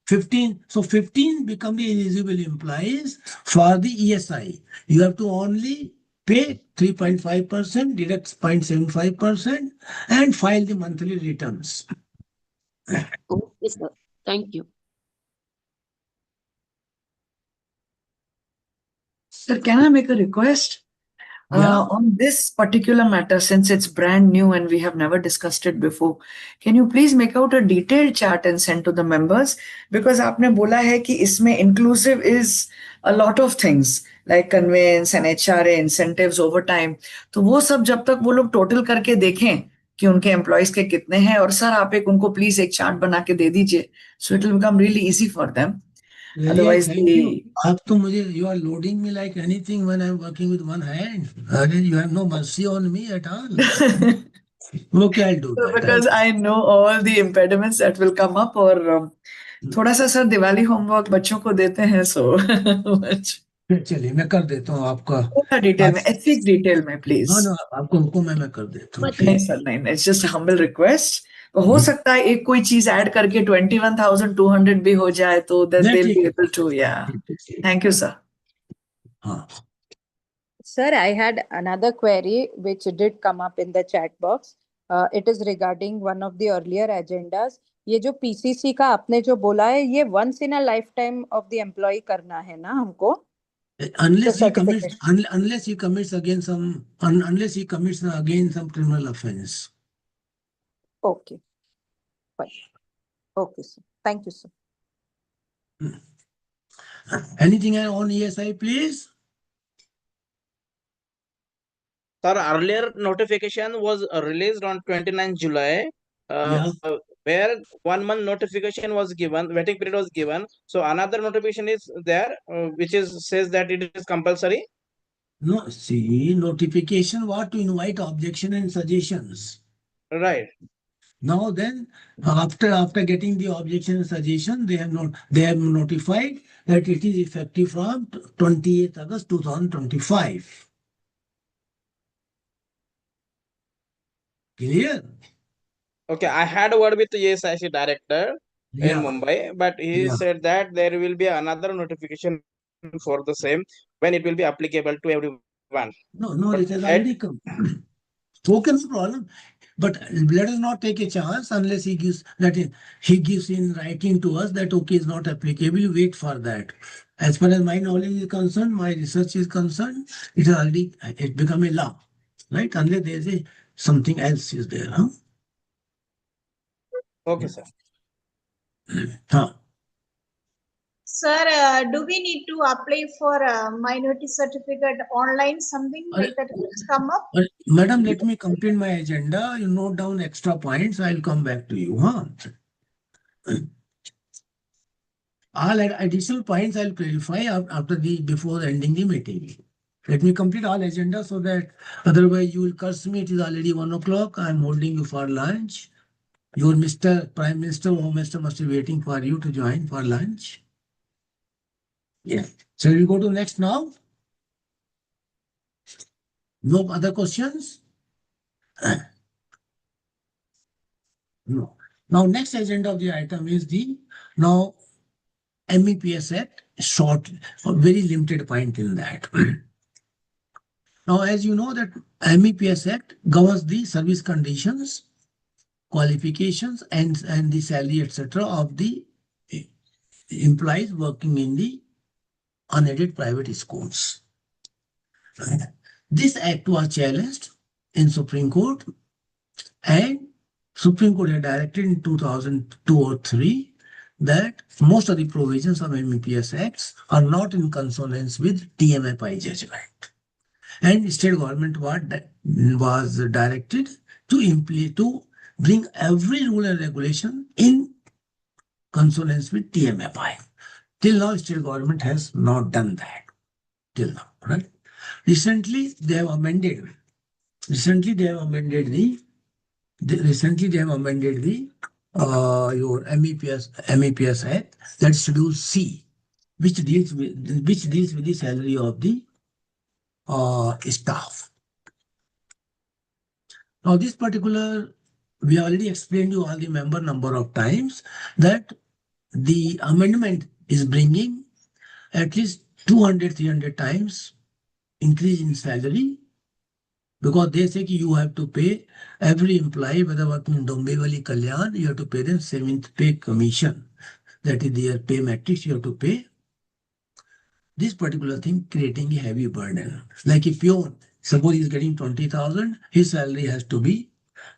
15. So 15 become the eligible employees for the ESI. You have to only pay 3.5%, deduct 0.75%, and file the monthly returns. Okay, sir. Thank you. Sir, can I make a request? On this particular matter, since it's brand new and we have never discussed it before, can you please make out a detailed chart and send to the members? Because आपने बोला है कि इसमें inclusive is a lot of things like conveyance and HRA incentives over time. तो वो सब जब तक वो लोग total करके देखें कि उनके employees के कितने हैं, और सर आप एक उनको please एक chart बना के दे दीजिए, so it will become really easy for them. Otherwise, आप तो मुझे, you are loading me like anything when I'm working with one hand. You have no mercy on me at all. Okay, I'll do that. Because I know all the impediments that will come up, और थोड़ा सा sir Diwali homework बच्चों को देते हैं, so चलिए मैं कर देता हूँ आपका पूरा डिटेल में, एथिक डिटेल में प्लीज. हाँ आपको मैं कर देता हूँ. नहीं सर, नहीं, इट्स जस्ट हम्बल रिक्वेस्ट. हो सकता है एक कोई चीज ऐड करके 21,200 भी हो जाए, तो that they'll be able to. Thank you, sir. Sir, I had another query which did come up in the chat box. It is regarding one of the earlier agendas. ये जो PCC का आपने जो बोला है, ये once in a lifetime of the employee करना है ना हमको? Unless he commits again some criminal offense. Okay. Fine. Okay, sir. Thank you, sir. Anything on ESI, please? Sir, earlier notification was released on 29 July, where 1 month notification was given, waiting period was given. So another notification is there, which says that it is compulsory. No, see, notification what to invite objection and suggestions. Right. Now then, after getting the objection and suggestion, they have notified that it is effective from 28th August 2025. Clear? Okay, I had a word with the ESIC director in Mumbai, but he said that there will be another notification for the same when it will be applicable to everyone. No, it has already come. Okay, no problem. But let us not take a chance unless he gives in writing to us that okay is not applicable. Wait for that. As far as my knowledge is concerned, my research is concerned, it become a law, right? Unless there is something else is there, huh? Okay, sir. Sir, do we need to apply for a minority certificate online, something like that has come up? Madam, let me complete my agenda. You note down extra points. I'll come back to you. All additional points I'll clarify before ending the meeting. Let me complete all agenda so that otherwise you will curse me. It is already 1 o'clock. I'm holding you for lunch. Your Mr. Prime Minister, Home Minister must be waiting for you to join for lunch. Yeah. Shall we go to next now? No other questions? No. Now, next agenda of the item is the now MEPS Act, short, or very limited point in that. Now, as you know that MEPS Act governs the service conditions, qualifications, and the salary, etc. of the employees working in the unaided private schools. This act was challenged in Supreme Court, and Supreme Court had directed in 2002 or 3 that most of the provisions of MEPS Acts are not in consonance with TMFI judgment. And state government was directed to bring every rule and regulation in consonance with TMFI. Till now, state government has not done that. Till now, right? Recently, they have amended your MEPS Act, that's Schedule C, which deals with the salary of the staff. Now, this particular, we already explained you all the member number of times that the amendment is bringing at least 200-300 times increase in salary, because they say you have to pay every employee, whether working in Dombivli, Kalyan, you have to pay them 7th pay commission. That is their pay matrix you have to pay. This particular thing creating a heavy burden. Like if you suppose he's getting 20,000, his salary has to be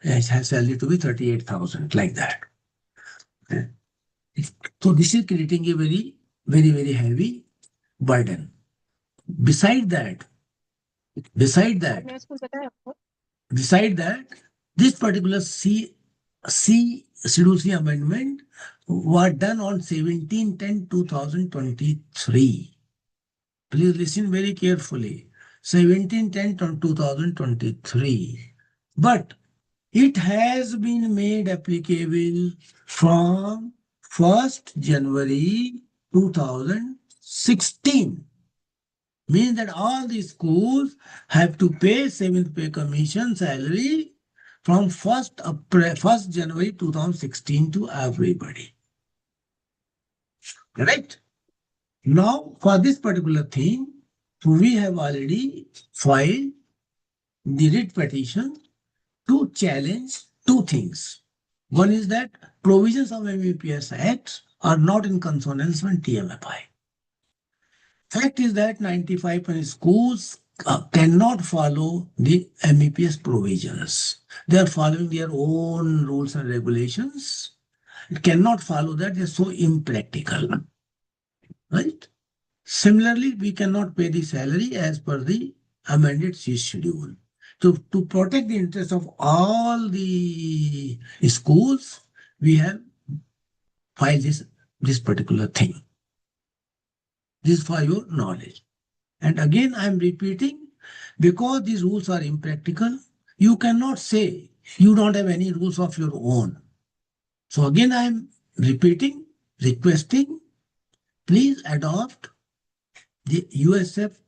38,000, like that. Okay. So this is creating a very, very, very heavy burden. Beside that, this particular Schedule C amendment was done on 17/10/2023. Please listen very carefully. 17/10/2023. But it has been made applicable from 1st January 2016. Means that all the schools have to pay 7th pay commission salary from 1st January 2016 to everybody. Correct? Now, for this particular thing, we have already filed the writ petition to challenge 2 things. One is that provisions of MEPS Act are not in consonance with TMFI. Fact is that 95% schools cannot follow the MEPS provisions. They are following their own rules and regulations. It cannot follow that. They are so impractical. Right? Similarly, we cannot pay the salary as per the amended C schedule. To protect the interest of all the schools, we have filed this particular thing. This is for your knowledge. And again, I am repeating, because these rules are impractical, you cannot say you don't have any rules of your own. So again, I am repeating, requesting, please adopt the USF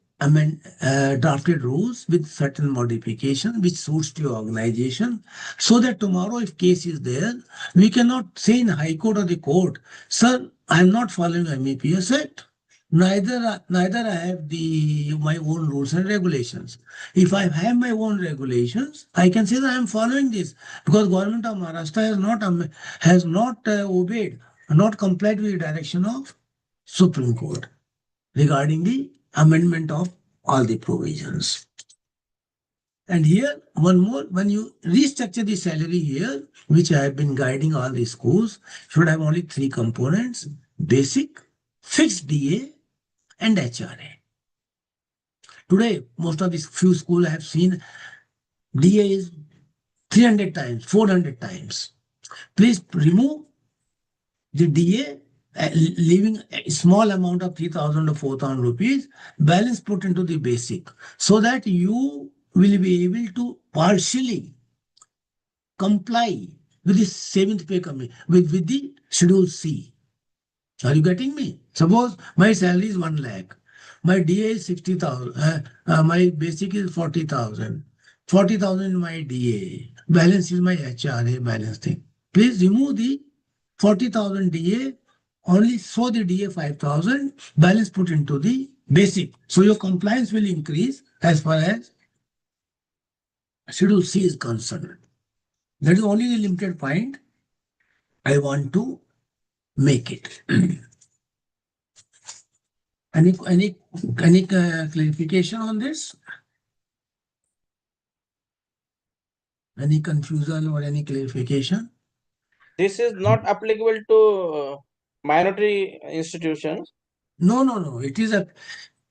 drafted rules with certain modification which suits to your organization, so that tomorrow if case is there, we cannot say in High Court or the court, sir, I am not following MEPS Act. Neither I have my own rules and regulations. If I have my own regulations, I can say that I am following this, because government of Maharashtra has not obeyed, not complied with the direction of Supreme Court regarding the amendment of all the provisions. And here, one more, when you restructure the salary here, which I have been guiding all the schools, should have only 3 components: basic, fixed DA, and HRA. Today, most of these few schools I have seen DA is 300 times, 400 times. Please remove the DA, leaving a small amount of 3,000 or 4,000 rupees, balance put into the basic, so that you will be able to partially comply with the 7th pay commission, with the Schedule C. Are you getting me? Suppose my salary is 1 lakh. My DA is 60,000. My basic is 40,000. 40,000 my DA. Balance is my HRA balance thing. Please remove the 40,000 DA. Only show the DA 5,000. Balance put into the basic. So your compliance will increase as far as Schedule C is concerned. That is only the limited point I want to make it. Any clarification on this? Any confusion or any clarification? This is not applicable to minority institutions. No. It is a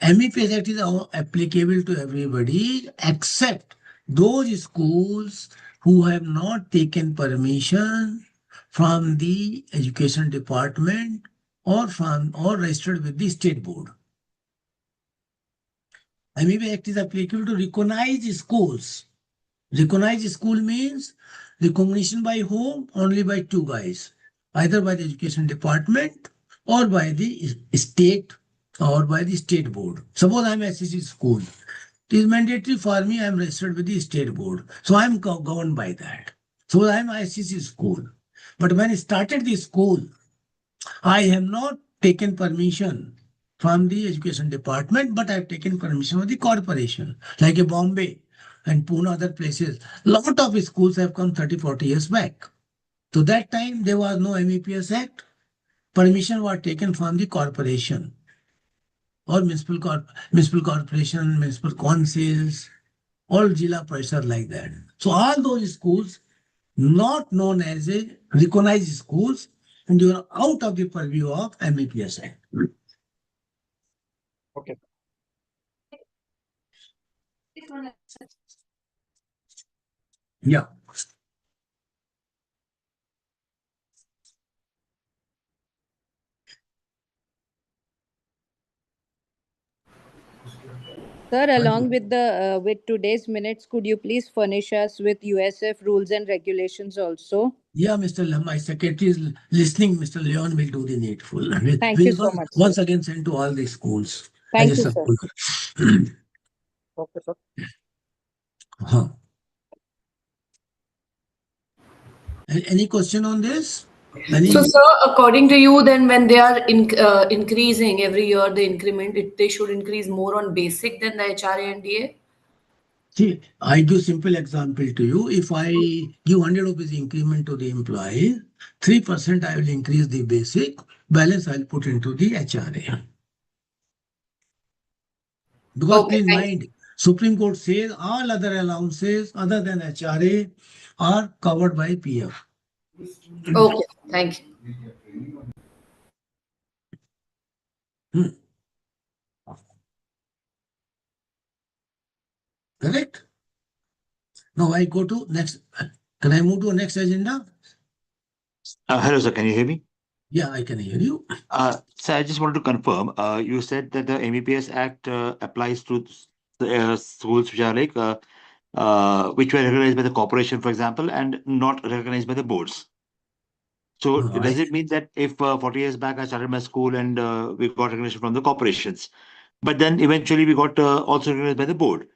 MEPS Act is applicable to everybody except those schools who have not taken permission from the education department or registered with the state board. MEPS Act is applicable to recognized schools. Recognized school means recognition by whom? Only by 2 guys, either by the education department or by the state or by the state board. Suppose I am SCC school. It is mandatory for me, I am registered with the state board. So I am governed by that. So I am SCC school. But when I started the school, I have not taken permission from the education department, but I have taken permission of the corporation, like a Bombay and Pune, other places. Lot of schools have come 30-40 years back. So that time there was no MEPS Act. Permission was taken from the corporation or municipal corporation, municipal councils, all Jila Parishad like that. So all those schools not known as a recognized schools, and you are out of the purview of MEPS Act. Okay. Yeah. Sir, along with the with today's minutes, could you please furnish us with USF rules and regulations also? Yeah, Mr. My secretary is listening. Mr. Leon will do the needful. Thank you so much, Once sir. again send to all the schools. Thank you, sir. Okay, sir. Any question on this? So, sir, according to you, then when they are increasing every year, the increment, they should increase more on basic than the HRA and DA? See, I give simple example to you. If I give 100 rupees increment to the employee, 3% I will increase the basic, balance I will put into the HRA. Because please mind, Supreme Court says all other allowances other than HRA are covered by PF. Okay, thank you. Correct? Now I go to next. Can I move to next agenda? Hello, sir. Can you hear me? Yeah, I can hear you. So I just wanted to confirm. You said that the MEPS Act applies to the schools which are like which were recognized by the corporation, for example, and not recognized by the boards. So does it mean that if 40 years back I started my school and we got recognition from the corporations, but then eventually we got also recognized by the board?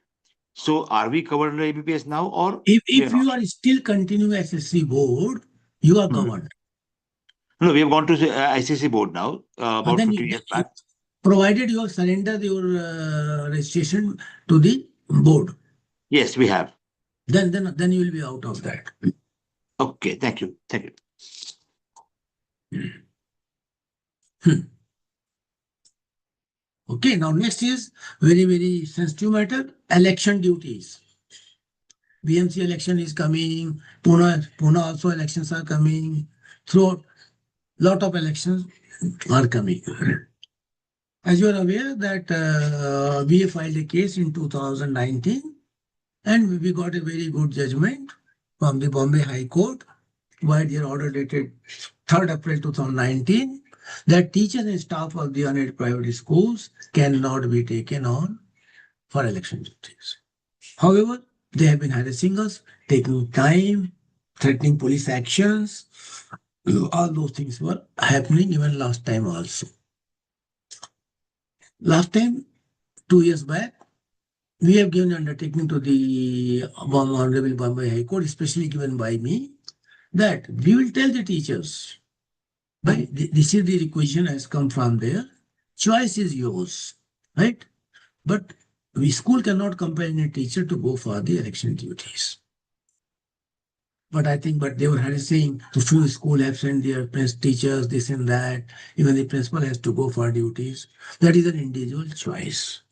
So are we covered under MEPS now, or if you are still continuing SSC board, you are governed. No, we have gone to the ICC board now, about 15 years back. Provided you have surrendered your registration to the board. Yes, we have. Then you will be out of that. Okay, thank you. Thank you. Okay, now next is very, very sensitive matter, election duties. BMC election is coming, Pune also elections are coming, throughout lot of elections are coming. As you are aware that we filed a case in 2019 and we got a very good judgment from the Bombay High Court, by their order dated 3rd April 2019, that teachers and staff of the unaided private schools cannot be taken on for election duties. However, they have been harassing us, taking time, threatening police actions, all those things were happening even last time also. Last time, 2 years back, we have given undertaking to the Honorable Bombay High Court, especially given by me, that we will tell the teachers, but this is the requisition has come from there. Choice is yours, right? But we school cannot compel any teacher to go for the election duties. But I think, but they were saying to few school have sent their teachers, this and that. Even the principal has to go for duties. That is an individual choice.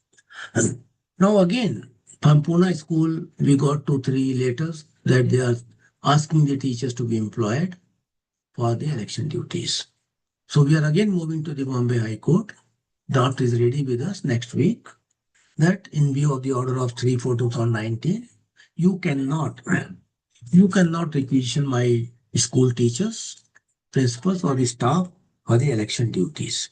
Now again, from Pune school, we got 2-3 letters that they are asking the teachers to be employed for the election duties. So we are again moving to the Bombay High Court. Draft is ready with us next week. That in view of the order of 3/4/2019, you cannot requisition my school teachers, principals, or the staff for the election duties.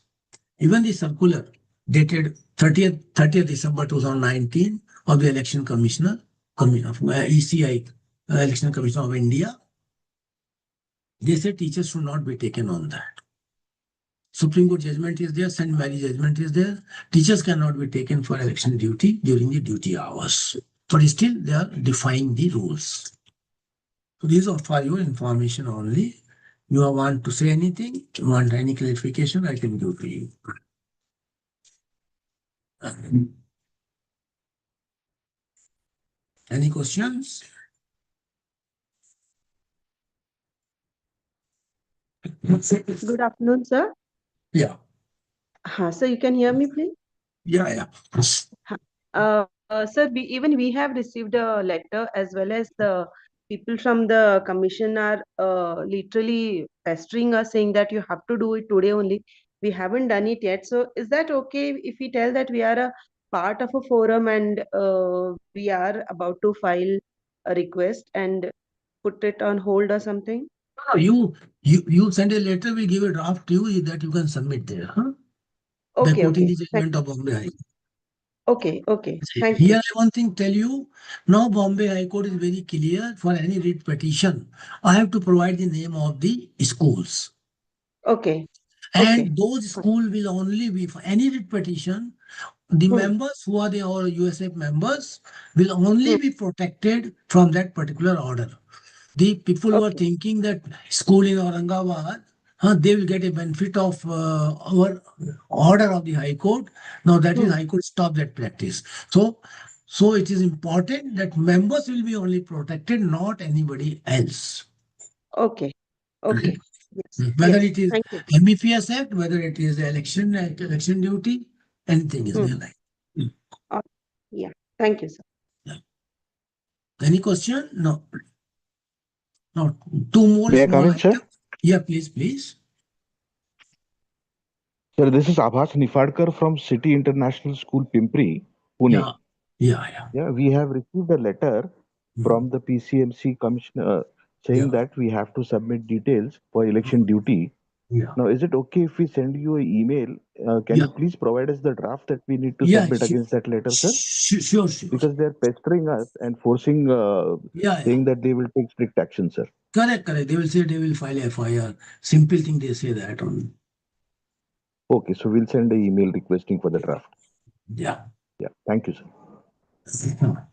Even the circular dated 30th December 2019 of the Election Commissioner, ECI, Election Commissioner of India, they said teachers should not be taken on that. Supreme Court judgment is there, St. Mary judgment is there. Teachers cannot be taken for election duty during the duty hours. But still, they are defying the rules. So these are for your information only. You want to say anything? You want any clarification? I can give to you. Any questions? Good afternoon, sir. Yeah. Sir, you can hear me, please? Yeah. Sir, we have received a letter, as well as the people from the commission are literally pestering us, saying that you have to do it today only. We haven't done it yet. So is that okay if we tell that we are a part of a forum and we are about to file a request and put it on hold or something? You send a letter, we give a draft to you that you can submit there. Huh? By quoting the judgment of Bombay High Court. Okay. Thank you. Here I one thing tell you, now Bombay High Court is very clear. For any writ petition, I have to provide the name of the schools. Okay. And those schools will only be, for any writ petition, the members who are the USF members will only be protected from that particular order. The people who are thinking that school in Aurangabad, they will get a benefit of our order of the High Court. Now that is High Court stop that practice. So it is important that members will be only protected, not anybody else. Okay. Yes. Whether it is MEPS Act, whether it is the election duty, anything is there like. Yeah. Thank you, sir. Yeah. Any question? No. No. Two more May I small come in, items. sir? Yeah, please. Sir, this is Abhas Nifadkar from City International School, Pimpri, Pune. Yeah. We have received a letter from the PCMC commissioner saying that we have to submit details for election duty. Yeah. Now, is it okay if we send you an email? Can you please provide us the draft that we need to submit against that letter, sir? Sure. Because they're pestering us and forcing, saying that they will take strict action, sir. Correct. They will say they will file FIR. Simple thing they say that only. Okay, so we'll send an email requesting for the draft. Yeah. Thank you, sir.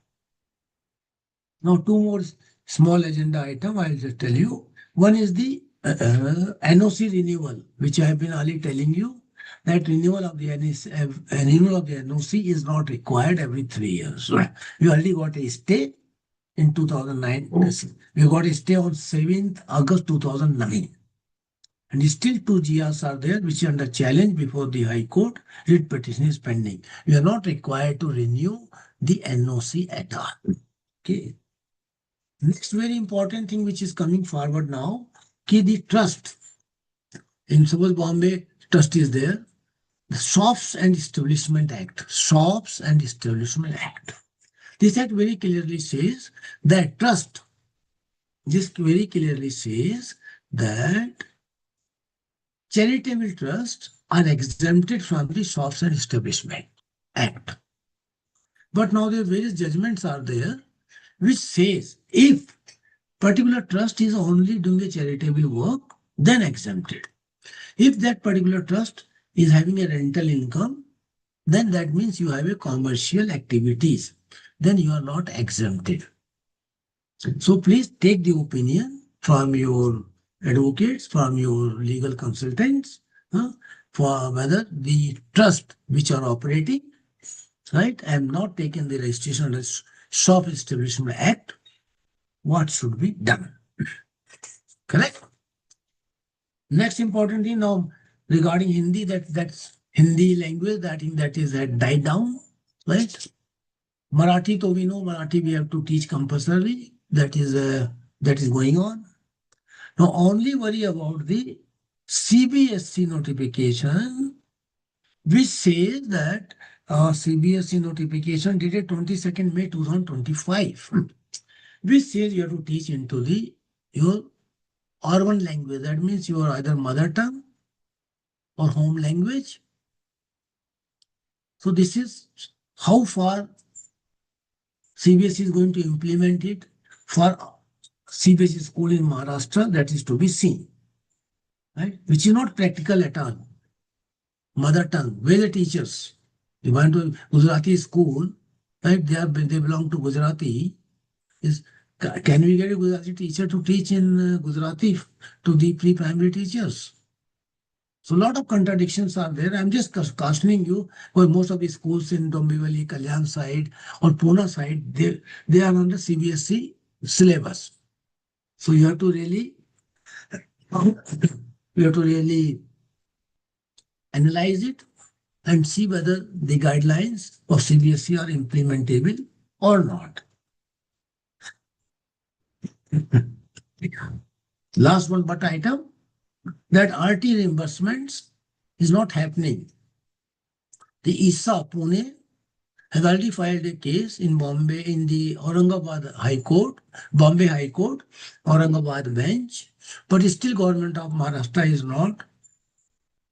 Now, two more small agenda item. I'll just tell you. One is the NOC renewal, which I have been already telling you that renewal of the NOC is not required every 3 years. We already got a stay in 2009. We got a stay on 7th August 2009. And still 2 GRs are there, which are under challenge before the High Court. Writ petition is pending. We are not required to renew the NOC at all. Okay. Next very important thing which is coming forward now, the trust. In suppose Bombay trust is there, the Shops and Establishment Act. Shops and Establishment Act. This act very clearly says that trust. This very clearly says that charitable trusts are exempted from the Shops and Establishment Act. But now there various judgments are there which says if particular trust is only doing a charitable work, then exempted. If that particular trust is having a rental income, then that means you have a commercial activities. Then you are not exempted. So please take the opinion from your advocates, from your legal consultants, for whether the trust which are operating, right, I am not taken the registration under Shop Establishment Act, what should be done? Correct? Next important thing now regarding Hindi, that's Hindi language, that is died down, right? Marathi, so we know Marathi we have to teach compulsorily. That is going on. Now only worry about the CBSE notification, which says that CBSE notification dated 22nd May 2025, which says you have to teach into your urban language. That means your either mother tongue or home language. So this is how far CBSE is going to implement it for CBSE school in Maharashtra, that is to be seen, right? Which is not practical at all. Mother tongue, where the teachers, they went to Gujarati school, right? They belong to Gujarati. Can we get a Gujarati teacher to teach in Gujarati to the pre-primary teachers? So a lot of contradictions are there. I'm just cautioning you, because most of the schools in Dombivali, Kalyan side or Pune side, they are under CBSE syllabus. So you have to really analyze it and see whether the guidelines of CBSE are implementable or not. Last one but item, that RT reimbursements is not happening. The ISA Pune has already filed a case in Bombay, in the Aurangabad High Court, Bombay High Court, Aurangabad bench, but still government of Maharashtra is not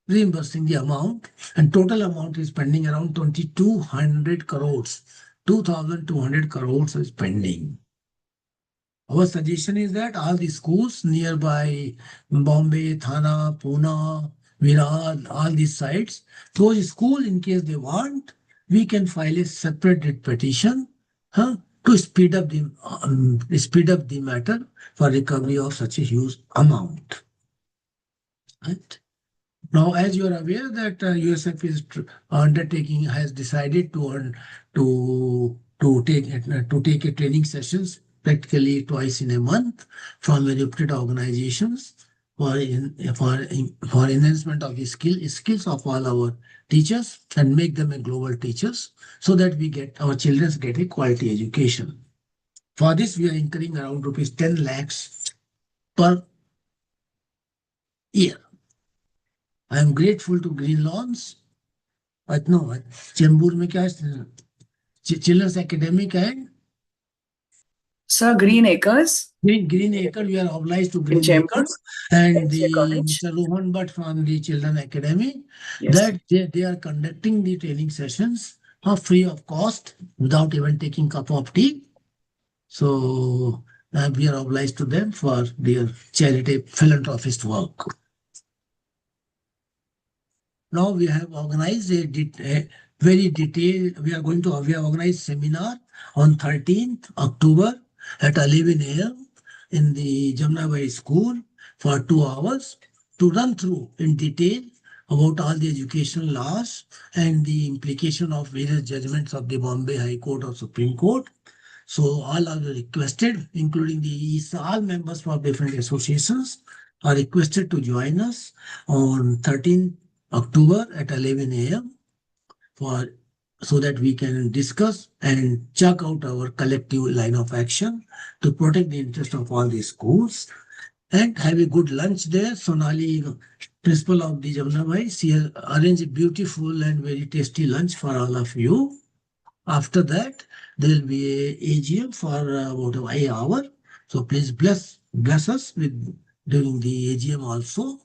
reimbursing the amount, and total amount is pending around 2,200 crores. 2,200 crores is pending. Our suggestion is that all the schools nearby Bombay, Thana, Pune, Virar, all these sites, those schools, in case they want, we can file a separate petition to speed up the matter for recovery of such a huge amount. Right? Now, as you are aware that USF is undertaking, has decided to take a training sessions practically twice in a month from reputed organizations for enhancement of the skills of all our teachers and make them a global teachers, so that our children get a quality education. For this, we are incurring around rupees 10 lakhs per year. I am grateful to Green Lawns, but no, Chembur mein kya hai? Children's Academic and Sir, Green Acres. Green Acres, we are obliged to Green Acres and the Mr. Rohan Bhatt from the Children Academy, that they are conducting the training sessions free of cost without even taking cup of tea. So we are obliged to them for their charity philanthropist work. Now we have organized a very detailed, we have organized seminar on 13th October at 11 a.m. in the Jamnabai school for 2 hours to run through in detail about all the educational laws and the implication of various judgments of the Bombay High Court or Supreme Court. So all are requested, including all members from different associations are requested to join us on 13th October at 11 a.m. so that we can discuss and check out our collective line of action to protect the interest of all the schools and have a good lunch there. Sonali, principal of the Jamnabai, she has arranged a beautiful and very tasty lunch for all of you. After that, there will be a AGM for about an hour. So please bless us during the AGM also.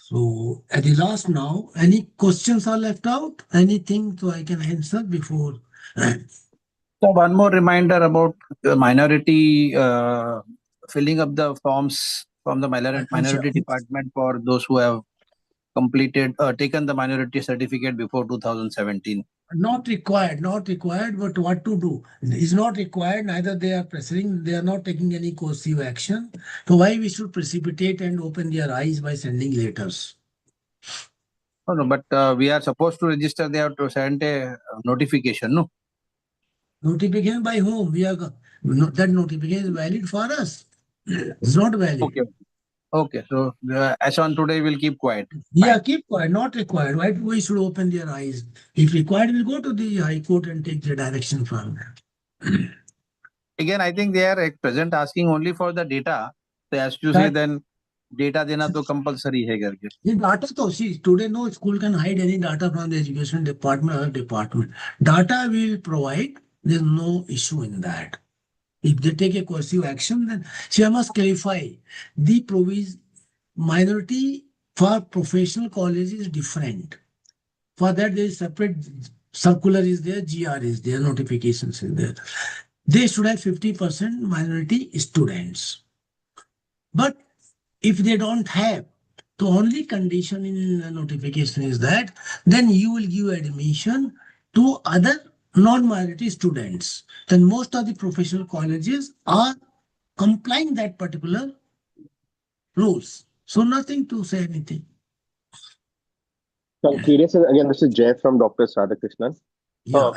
So at the last now, any questions are left out? Anything so I can answer before? So one more reminder about the minority filling up the forms from the minority department for those who have completed, taken the minority certificate before 2017. Not required, but what to do? It's not required, neither they are pressuring, they are not taking any coercive action. So why we should precipitate and open their eyes by sending letters? Oh, no, but we are supposed to register, they have to send a notification, no? Notification by whom? That notification is valid for us. It's not valid. Okay. So as on today, we'll keep quiet. Yeah, Fine. keep quiet, not required. Why we should open their eyes? If required, we'll go to the High Court and take the direction from them. Again, I think they are at present asking only for the data. So as you say, then data dena to compulsory hai karke. The data to see today no school can hide any data from the education department or department. Data we will provide. There's no issue in that. If they take a coercive action, then see, I must clarify the provision minority for professional college is different. For that, there is separate circular is there, GR is there, notifications is there. They should have 50% minority students. But if they don't have, the only condition in the notification is that then you will give admission to other non-minority students. Then most of the professional colleges are complying that particular rules. So nothing to say anything. So I'm curious, again, this is Jay from Dr. Radhakrishnan. Yeah.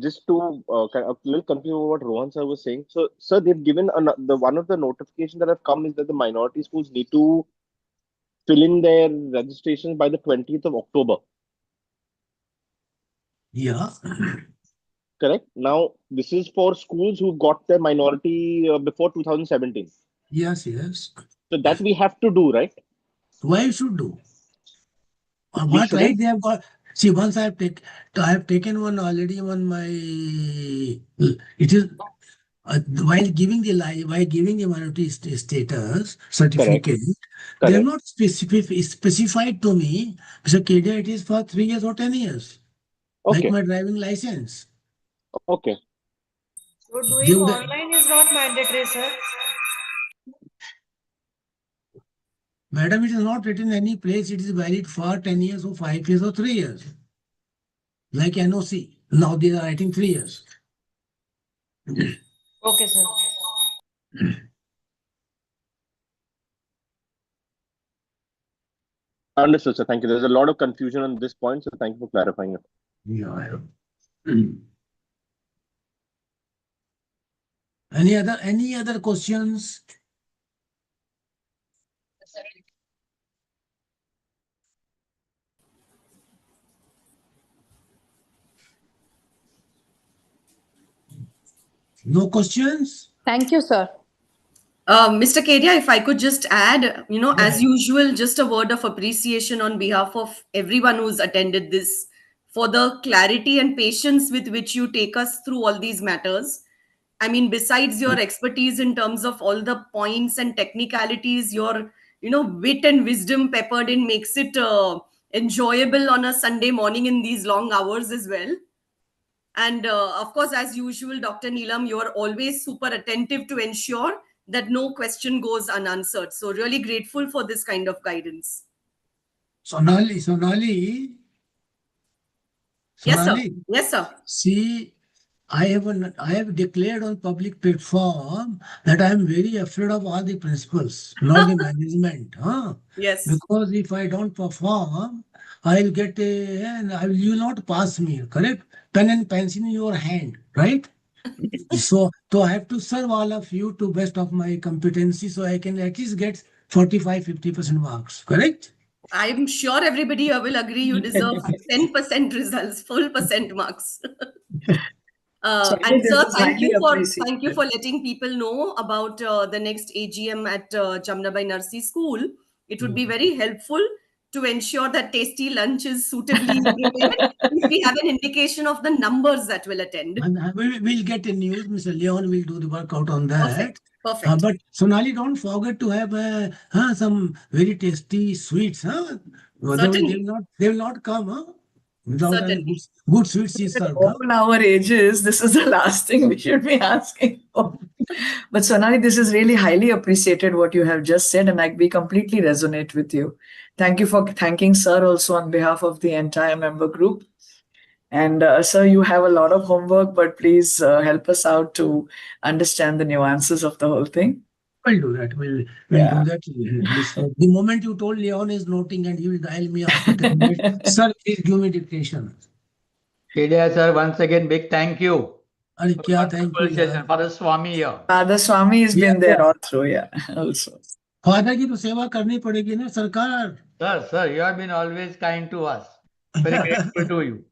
Just to kind of a little confused over what Rohan sir was saying. So, sir, they've given the one of the notifications that have come is that the minority schools need to fill in their registrations by the 20th of October. Yeah. Correct. Now, this is for schools who got their minority before 2017. Yes, yes. So that we have to do, right? Why should do? Or what right they have got? See, once I have taken one already on my. It is while giving the minority status certificate, they have not specified to me, Mr. Kedia, it is for 3 years or 10 years, like my driving license. Okay. So doing online is not mandatory, sir. Madam, it is not written any place. It is valid for 10 years or 5 years or 3 years. Like NOC. Now they are writing 3 years. Okay, sir. Understood, sir. Thank you. There's a lot of confusion on this point, so thank you for clarifying it. Yeah. Any other questions? No questions? Thank you, sir. Mr. Kedia, if I could just add, as usual, just a word of appreciation on behalf of everyone who's attended this for the clarity and patience with which you take us through all these matters. I mean, besides your expertise in terms of all the points and technicalities, your, wit and wisdom peppered in makes it enjoyable on a Sunday morning in these long hours as well. And of course, as usual, Dr. Neelam, you're always super attentive to ensure that no question goes unanswered. So really grateful for this kind of guidance. Sonali. Yes, sir. Yes, sir. See, I have declared on public platform that I am very afraid of all the principals, not the management. Yes. Because if I don't perform, I'll get you will not pass me, correct? Pen and pencil in your hand, right? So I have to serve all of you to best of my competency, so I can at least get 45-50% marks, correct? I'm sure everybody here will agree you deserve 10% results, full percent marks. And sir, thank you for letting people know about the next AGM at Jamnabai Narsi School. It would be very helpful to ensure that tasty lunch is suitably prepared if we have an indication of the numbers that will attend. We'll get a news. Mr. Leon will do the workout on that. Perfect. But Sonali, don't forget to have some very tasty sweets. Otherwise they will not come. Without any good sweets is served. All our ages, this is the last thing we should be asking for. But Sonali, this is really highly appreciated what you have just said, and we completely resonate with you. Thank you for thanking Sir also on behalf of the entire member group. And Sir, you have a lot of homework, but please help us out to understand the nuances of the whole thing. We'll do that. We'll do that. The moment you told Leon is noting and he will dial me after 10 minutes. Sir, please give me dictation. Kedia sir, once again, big thank you. Thank you. Father Swami here. Father Swami has been there all through, also. Father की तो सेवा करनी पड़ेगी ना सरकार. Sir, you have been always kind to us. Very grateful to you.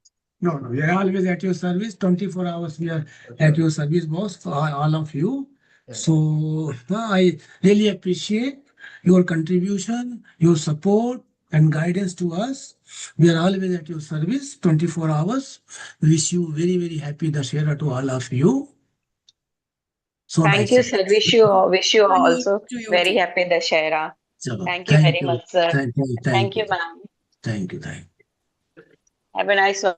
No, we are always at your service. 24 hours we are at your service, boss, for all of you. So I really appreciate your contribution, your support and guidance to us. We are always at your service, 24 hours. Wish you very, very happy Dussehra to all of you. So thank you, sir. Wish you also very happy Dussehra. Thank you very much, sir. Thank you, ma'am. Thank you. Have a nice one.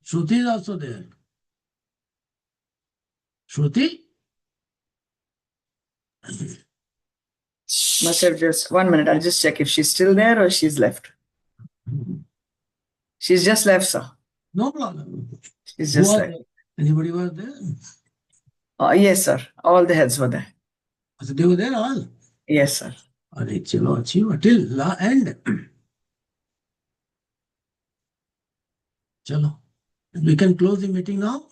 Shruti is also there. Shruti? Must have just 1 minute. I'll just check if she's still there or she's left. She's just left, sir. No problem. She's just left. Anybody was there? Yes, sir. All the heads were there. So they were there all? Yes, sir. Till end. Chalo. We can close the meeting now?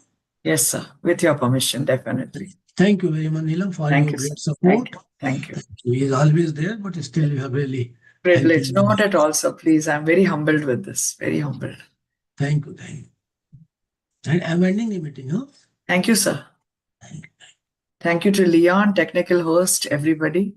Yes, sir. With your permission, definitely. Thank you very much, Neelam, for your great support. Thank you. He is always there, but still you have really privilege. Not at all, sir. Please, I'm very humbled with this. Very humbled. Thank you. And I'm ending the meeting, huh? Thank you, sir. Thank you to Leon, technical host, everybody.